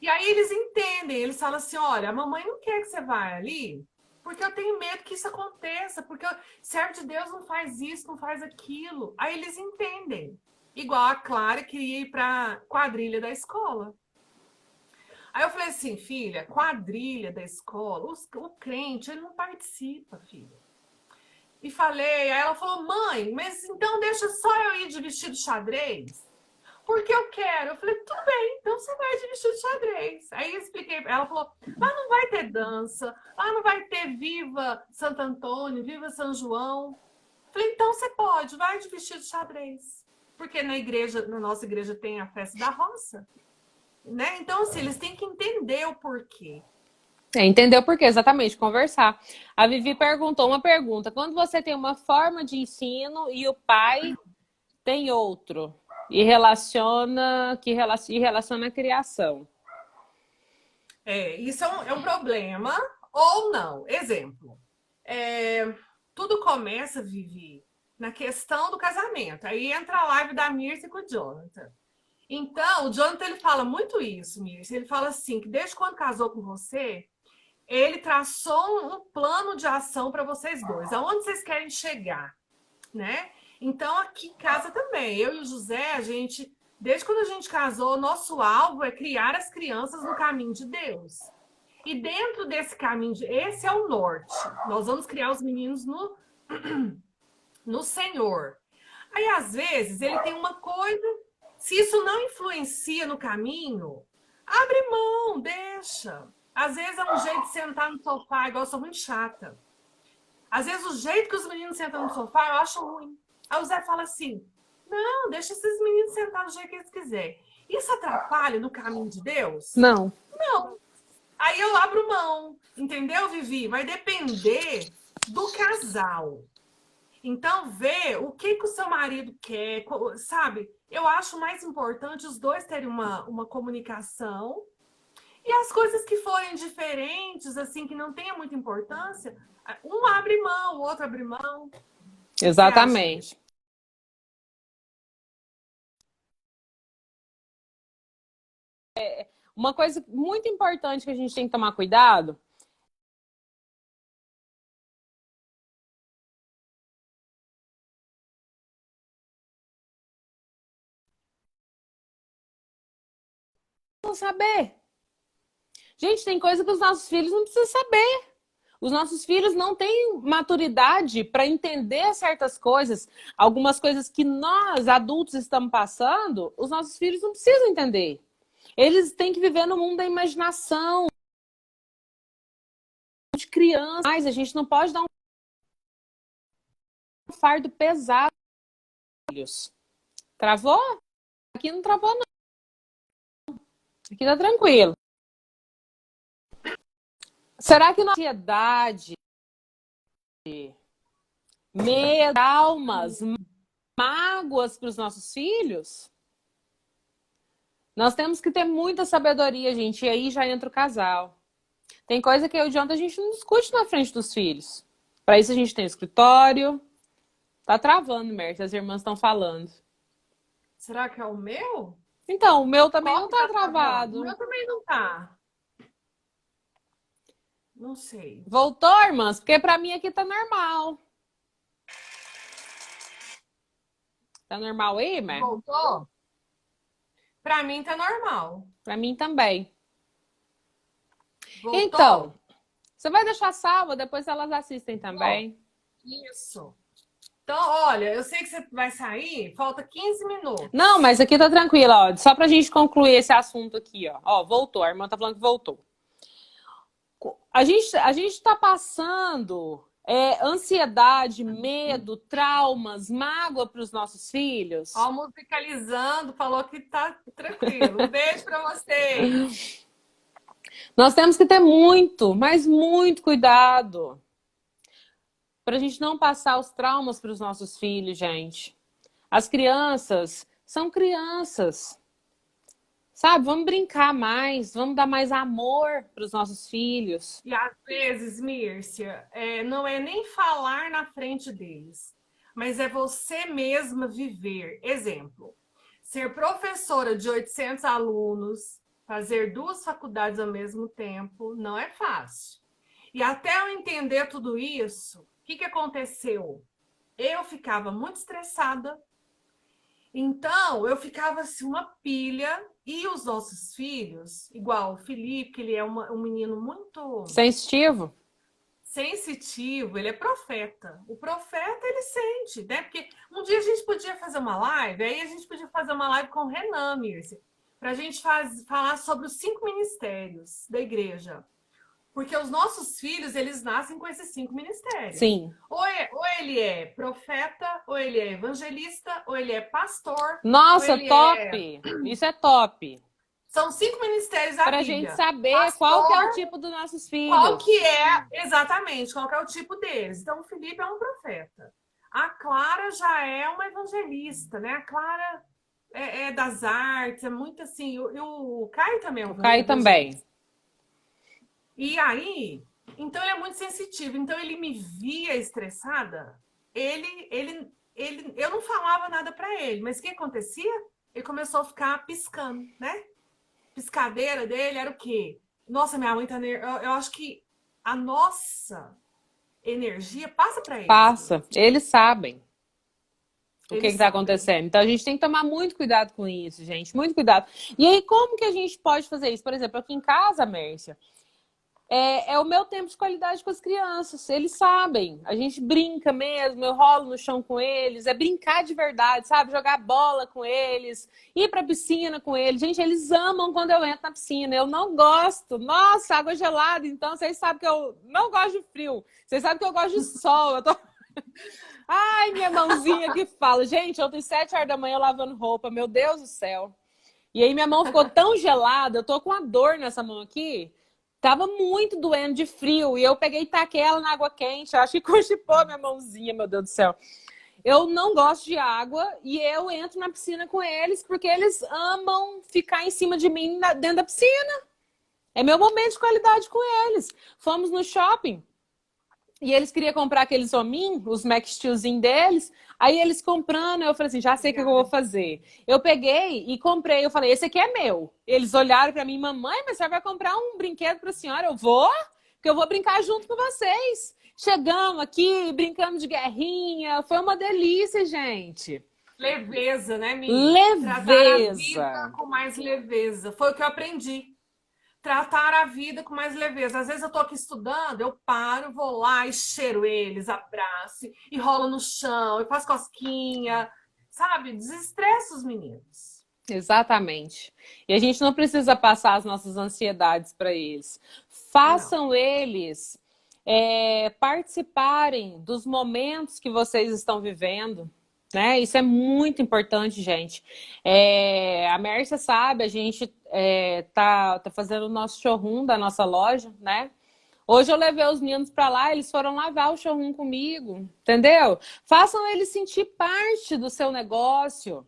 E aí eles entendem, eles falam assim, olha, a mamãe não quer que você vá ali, porque eu tenho medo que isso aconteça, porque servo de Deus não faz isso, não faz aquilo. Aí eles entendem. Igual a Clara queria ir para a quadrilha da escola. Aí eu falei assim, filha, quadrilha da escola, o crente, ele não participa, filha. E falei, aí ela falou, mãe, mas então deixa só eu ir de vestido xadrez? Porque eu quero. Eu falei, tudo bem, então você vai de vestido xadrez. Aí eu expliquei, ela falou, lá não vai ter dança, lá não vai ter Viva Santo Antônio, Viva São João. Eu falei, então você pode, vai de vestido xadrez. Porque na igreja, na nossa igreja tem a festa da roça. Né? Então, assim, eles têm que entender o porquê. Entendeu por quê? Exatamente, conversar. A Vivi perguntou uma pergunta. Quando você tem uma forma de ensino e o pai tem outro, e relaciona a criação. Isso é um problema ou não. Exemplo, tudo começa, Vivi, na questão do casamento. Aí entra a live da Mirce com o Jonathan. Então, o Jonathan, ele fala muito isso, Mirce. Ele fala assim, que desde quando casou com você, ele traçou um plano de ação para vocês dois. Aonde vocês querem chegar, né? Então, aqui em casa também, eu e o José, a gente, desde quando a gente casou, nosso alvo é criar as crianças no caminho de Deus. E dentro desse caminho, esse é o norte. Nós vamos criar os meninos no Senhor. Aí, às vezes, ele tem uma coisa, se isso não influencia no caminho, abre mão, deixa. Às vezes é um jeito de sentar no sofá, igual eu sou muito chata. Às vezes o jeito que os meninos sentam no sofá, eu acho ruim. Aí o Zé fala assim, não, deixa esses meninos sentar do jeito que eles quiserem. Isso atrapalha no caminho de Deus? Não. Não. Aí eu abro mão, entendeu, Vivi? Vai depender do casal. Então, vê o que o seu marido quer, sabe? Eu acho mais importante os dois terem uma comunicação e as coisas que forem diferentes, assim, que não tenha muita importância, um abre mão, o outro abre mão. Exatamente. Uma coisa muito importante que a gente tem que tomar cuidado. Não saber. Gente, tem coisa que os nossos filhos não precisam saber. Os nossos filhos não têm maturidade para entender certas coisas. Algumas coisas que nós, adultos, estamos passando, os nossos filhos não precisam entender. Eles têm que viver no mundo da imaginação, de criança. Mas a gente não pode dar um fardo pesado. Travou? Aqui não travou, não. Aqui tá tranquilo. Será que na ansiedade, medo, traumas, mágoas para os nossos filhos? Nós temos que ter muita sabedoria, gente. E aí já entra o casal. Tem coisa que eu e o Jonathan a gente não discute na frente dos filhos. Para isso a gente tem o escritório. Tá travando, Mércia. As irmãs estão falando. Será que é o meu? Então, o meu também não tá travado. O meu também não tá. Não sei. Voltou, irmãs? Porque para mim aqui tá normal. Tá normal aí, Mer? Voltou? Para mim tá normal. Para mim também. Voltou? Então, você vai deixar salva, depois elas assistem também. Isso. Então, olha, eu sei que você vai sair, falta 15 minutos. Não, mas aqui tá tranquilo, ó. Só pra gente concluir esse assunto aqui, ó. Ó, voltou, a irmã tá falando que voltou. A gente tá passando ansiedade, medo, traumas, mágoa pros nossos filhos. Ó, musicalizando, falou que tá tranquilo. Um beijo pra vocês. Nós temos que ter muito, mas muito cuidado para a gente não passar os traumas para os nossos filhos, gente. As crianças são crianças. Sabe, vamos brincar mais, vamos dar mais amor para os nossos filhos. E às vezes, Mírcia, não é nem falar na frente deles, mas é você mesma viver. Exemplo, ser professora de 800 alunos, fazer 2 faculdades ao mesmo tempo, não é fácil. E até eu entender tudo isso, o que aconteceu? Eu ficava muito estressada. Então, eu ficava assim, uma pilha, e os nossos filhos, igual o Felipe, que ele é um menino muito Sensitivo? sensitivo, ele é profeta. O profeta, ele sente, né? Porque um dia a gente podia fazer uma live, aí a gente podia fazer uma live com o Renan, Mirce, para a gente falar sobre os 5 ministérios da igreja. Porque os nossos filhos, eles nascem com esses 5 ministérios. Sim. Ou ele é profeta, ou ele é evangelista, ou ele é pastor. Nossa, top! Isso é top. São 5 ministérios da Pra Bíblia. gente saber pastor, qual que é o tipo dos nossos filhos. Qual que é, exatamente, qual que é o tipo deles. Então, o Felipe é um profeta. A Clara já é uma evangelista, né? A Clara é das artes, é muito assim. E o Caio também é um O Caio também. E aí, então ele é muito sensitivo. Então ele me via estressada. Eu não falava nada para ele, mas o que acontecia? Ele começou a ficar piscando, né? Piscadeira dele era o quê? Nossa, minha mãe tá eu acho que a nossa energia passa para eles. Passa. Eles sabem o que está acontecendo. Então a gente tem que tomar muito cuidado com isso, gente. Muito cuidado. E aí, como que a gente pode fazer isso? Por exemplo, aqui em casa, Mércia, é o meu tempo de qualidade com as crianças. Eles sabem. A gente brinca mesmo, eu rolo no chão com eles. É brincar de verdade, sabe? Jogar bola com eles, ir pra piscina com eles. Gente, eles amam quando eu entro na piscina. Eu não gosto. Nossa, água gelada. Então, vocês sabem que eu não gosto de frio. Vocês sabem que eu gosto de sol. Eu tô... Ai, minha mãozinha que fala. Gente, ontem 7 horas da manhã eu lavando roupa. Meu Deus do céu. E aí minha mão ficou tão gelada. Eu tô com uma dor nessa mão aqui. Tava muito doendo de frio. E eu peguei e taquei ela na água quente. Eu acho que constipou minha mãozinha, meu Deus do céu. Eu não gosto de água e eu entro na piscina com eles porque eles amam ficar em cima de mim dentro da piscina. É meu momento de qualidade com eles. Fomos no shopping e eles queriam comprar aqueles hominhos, os Mac Steelzinhos deles. Aí eles comprando, eu falei assim, já sei o que eu vou fazer. Eu peguei e comprei, eu falei, esse aqui é meu. Eles olharam pra mim, mamãe, mas você vai comprar um brinquedo pra senhora? Eu vou, porque eu vou brincar junto com vocês. Chegamos aqui, brincamos de guerrinha, foi uma delícia, gente. Leveza, né, Mimi? Leveza. Tratar a vida com mais leveza. Foi o que eu aprendi. Tratar a vida com mais leveza. Às vezes eu tô aqui estudando, eu paro, vou lá e cheiro eles, abraço, e rolo no chão, e faço cosquinha, sabe? Desestressa os meninos. Exatamente. E a gente não precisa passar as nossas ansiedades para eles. Façam eles participarem dos momentos que vocês estão vivendo. Né? Isso é muito importante, gente. A Mércia sabe, a gente tá fazendo o nosso showroom da nossa loja, né? Hoje eu levei os meninos para lá, eles foram lavar o showroom comigo, entendeu? Façam eles sentir parte do seu negócio.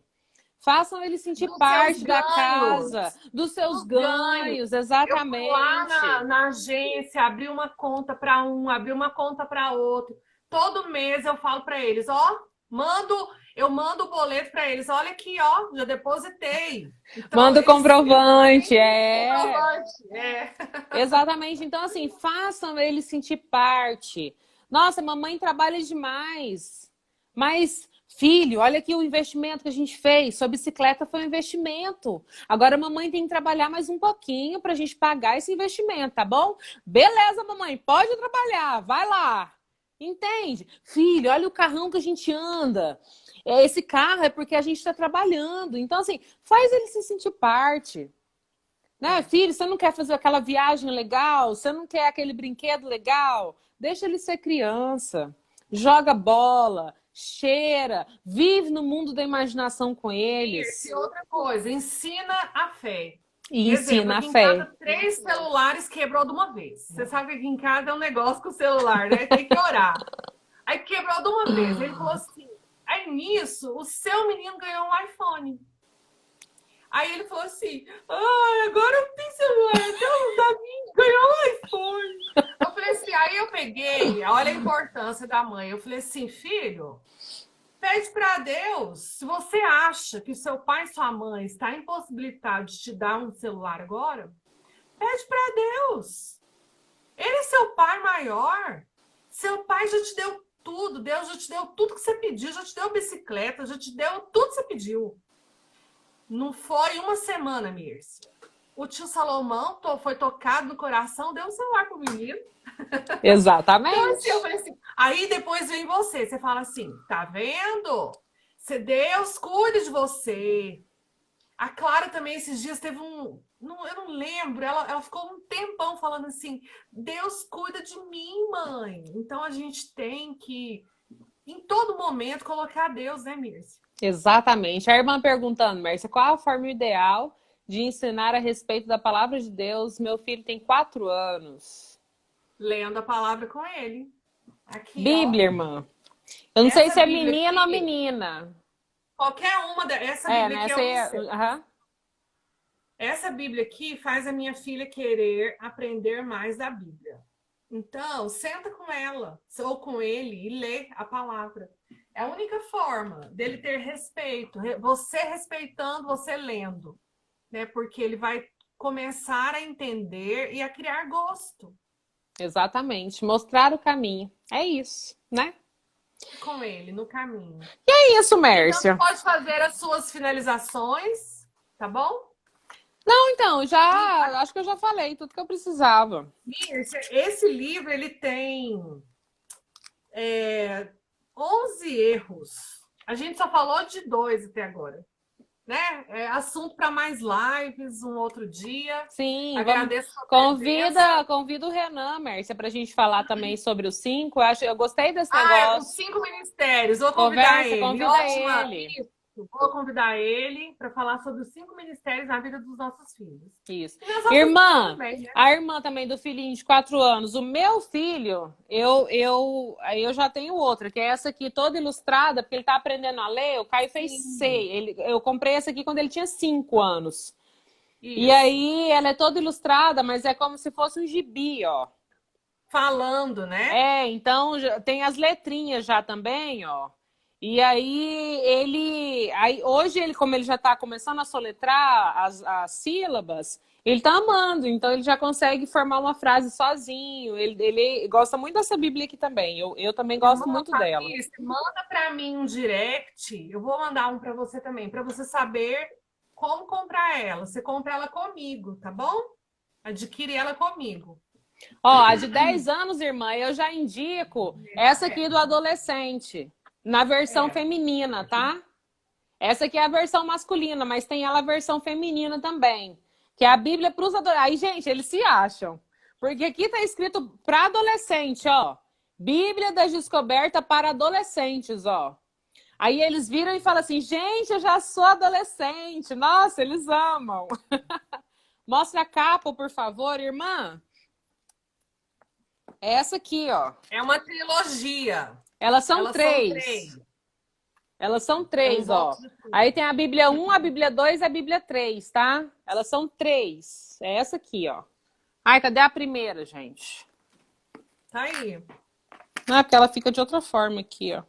Façam eles sentir parte da casa, dos seus ganhos, exatamente. Eu fui lá na agência, abri uma conta para um, abri uma conta para outro. Todo mês eu falo para eles, ó, eu mando o boleto para eles. Olha aqui, ó, já depositei. Então, manda o comprovante, Exatamente. Então, assim, façam eles sentir parte. Nossa, mamãe trabalha demais. Mas, filho, olha aqui o investimento que a gente fez. Sua bicicleta foi um investimento. Agora a mamãe tem que trabalhar mais um pouquinho para a gente pagar esse investimento, tá bom? Beleza, mamãe, pode trabalhar, vai lá. Entende? Filho, olha o carrão que a gente anda. Esse carro é porque a gente está trabalhando. Então, assim, faz ele se sentir parte. Né, filho, você não quer fazer aquela viagem legal? Você não quer aquele brinquedo legal? Deixa ele ser criança. Joga bola, cheira, vive no mundo da imaginação com eles. E outra coisa, ensina a fé. E ensina a fé. Em casa, 3 celulares quebrou de uma vez. Você sabe que aqui em casa é um negócio com o celular, né? Tem que orar. Aí quebrou de uma vez. Ele falou assim, aí nisso, o seu menino ganhou um iPhone. Aí ele falou assim, agora eu tenho celular, então o Davi ganhou um iPhone. Eu falei assim, aí eu peguei, olha a importância da mãe. Eu falei assim, filho, pede para Deus, se você acha que seu pai e sua mãe está impossibilitado de te dar um celular agora, pede para Deus. Ele é seu pai maior. Seu pai já te deu tudo. Deus já te deu tudo que você pediu, já te deu bicicleta, já te deu tudo que você pediu. Não foi uma semana, Mirce. O tio Salomão foi tocado no coração, deu um celular pro menino. Exatamente. Então, assim, eu falei assim, aí depois vem você fala assim, tá vendo? Deus cuida de você. A Clara também, esses dias, teve um... eu não lembro, ela ficou um tempão falando assim, Deus cuida de mim, mãe. Então, a gente tem que, em todo momento, colocar Deus, né, Mirce? Exatamente. A irmã perguntando, Mércia, qual a forma ideal de ensinar a respeito da palavra de Deus? Meu filho tem 4 anos. Lendo a palavra com ele. Aqui, Bíblia, ó. irmã. Eu não sei se é menino aqui, ou menina. Qualquer uma essa Bíblia aqui Essa Bíblia aqui faz a minha filha querer aprender mais da Bíblia. Então, senta com ela ou com ele e lê a palavra. É a única forma dele ter respeito. Você respeitando, você lendo. Né? Porque ele vai começar a entender e a criar gosto. Exatamente. Mostrar o caminho. É isso, né? Com ele, no caminho. E é isso, Mércia. Então, pode fazer as suas finalizações, tá bom? Não, então, acho que eu já falei tudo que eu precisava. Esse livro, ele tem 11 erros. A gente só falou de 2 até agora. Né? Assunto para mais lives, um outro dia. Sim, agradeço. Convida o Renan, Mércia, para a gente falar também sobre os 5. Eu gostei desse negócio. Os 5 ministérios. Vou convidar ele. Convida ele. Vou convidar ele para falar sobre os 5 ministérios na vida dos nossos filhos. Isso. Irmã, também, né? A irmã também do filhinho de 4 anos. O meu filho, eu já tenho outra, que é essa aqui toda ilustrada, porque ele tá aprendendo a ler. O Caio fez C. Eu comprei essa aqui quando ele tinha 5 anos. Isso. E aí ela é toda ilustrada, mas é como se fosse um gibi, ó. Falando, né? Então tem as letrinhas já também, ó. E aí hoje como ele já está começando a soletrar as sílabas, ele está amando, então ele já consegue formar uma frase sozinho. Ele gosta muito dessa Bíblia aqui também. Eu também gosto muito dela. Manda para mim um direct, eu vou mandar um para você também, para você saber como comprar ela. Você compra ela comigo, tá bom? Adquire ela comigo. Ó, a de 10 anos, irmã, eu já indico essa aqui do adolescente. Na versão feminina, tá? Essa aqui é a versão masculina, mas tem ela a versão feminina também. Que é a Bíblia para os adolescentes. Aí, gente, eles se acham. Porque aqui tá escrito para adolescente, ó. Bíblia da Descoberta para adolescentes, ó. Aí eles viram e falam assim, gente, eu já sou adolescente. Nossa, eles amam. Mostra a capa, por favor, irmã. Essa aqui, ó. É uma trilogia. Elas são 3. Elas são 3, ó. Aí tem a Bíblia 1, a Bíblia 2 e a Bíblia 3, tá? Elas são 3. É essa aqui, ó. Ai, cadê a primeira, gente? Tá aí. Ah, porque ela fica de outra forma aqui, ó.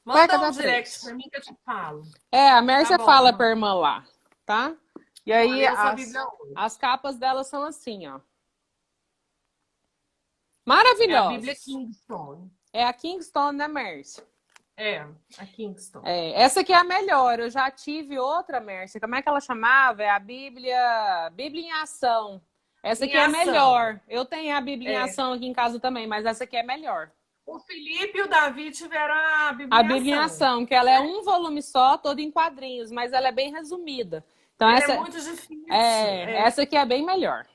Manda um direct pra mim que eu te falo. A Mércia fala pra irmã lá, tá? E aí as capas delas são assim, ó. Maravilhosa. É a Bíblia Kingston. É a Kingston, né, Mércia? A Kingston. Essa aqui é a melhor. Eu já tive outra, Mércia. Como é que ela chamava? É a Bíblia em Ação. Essa aqui é a melhor. Eu tenho a Bíblia em Ação aqui em casa também, mas essa aqui é melhor. O Felipe e o Davi tiveram a Bíblia em Ação. A Bíblia em Ação, que ela é um volume só, todo em quadrinhos, mas ela é bem resumida. Então, essa é muito difícil. Essa aqui é bem melhor.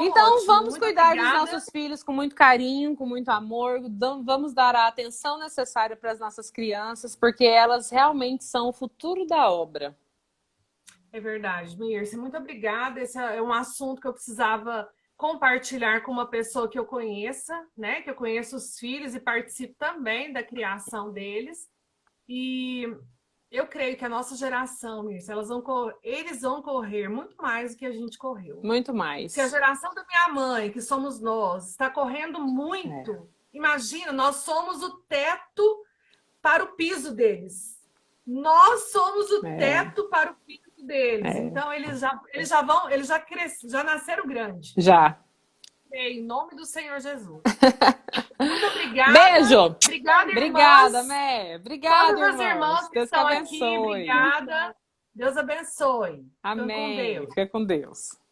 Então ótimo, vamos cuidar dos nossos filhos com muito carinho, com muito amor. Vamos dar a atenção necessária para as nossas crianças, porque elas realmente são o futuro da obra. É verdade, Mirce. Muito obrigada. Esse é um assunto que eu precisava compartilhar com uma pessoa que eu conheça, né? Que eu conheço os filhos e participo também da criação deles. E eu creio que a nossa geração, Mirce, eles vão correr muito mais do que a gente correu. Muito mais. Se a geração da minha mãe, que somos nós, está correndo muito, imagina, nós somos o teto para o piso deles. Nós somos o teto para o piso deles. Então, eles já nasceram grandes. Já. Em nome do Senhor Jesus. Obrigada. Beijo. Obrigada, irmãs. Obrigada, Mé. Obrigada, Todas as irmãs que Deus estão abençoe. aqui, obrigada. Deus abençoe. Amém. Fica com Deus. Fica com Deus.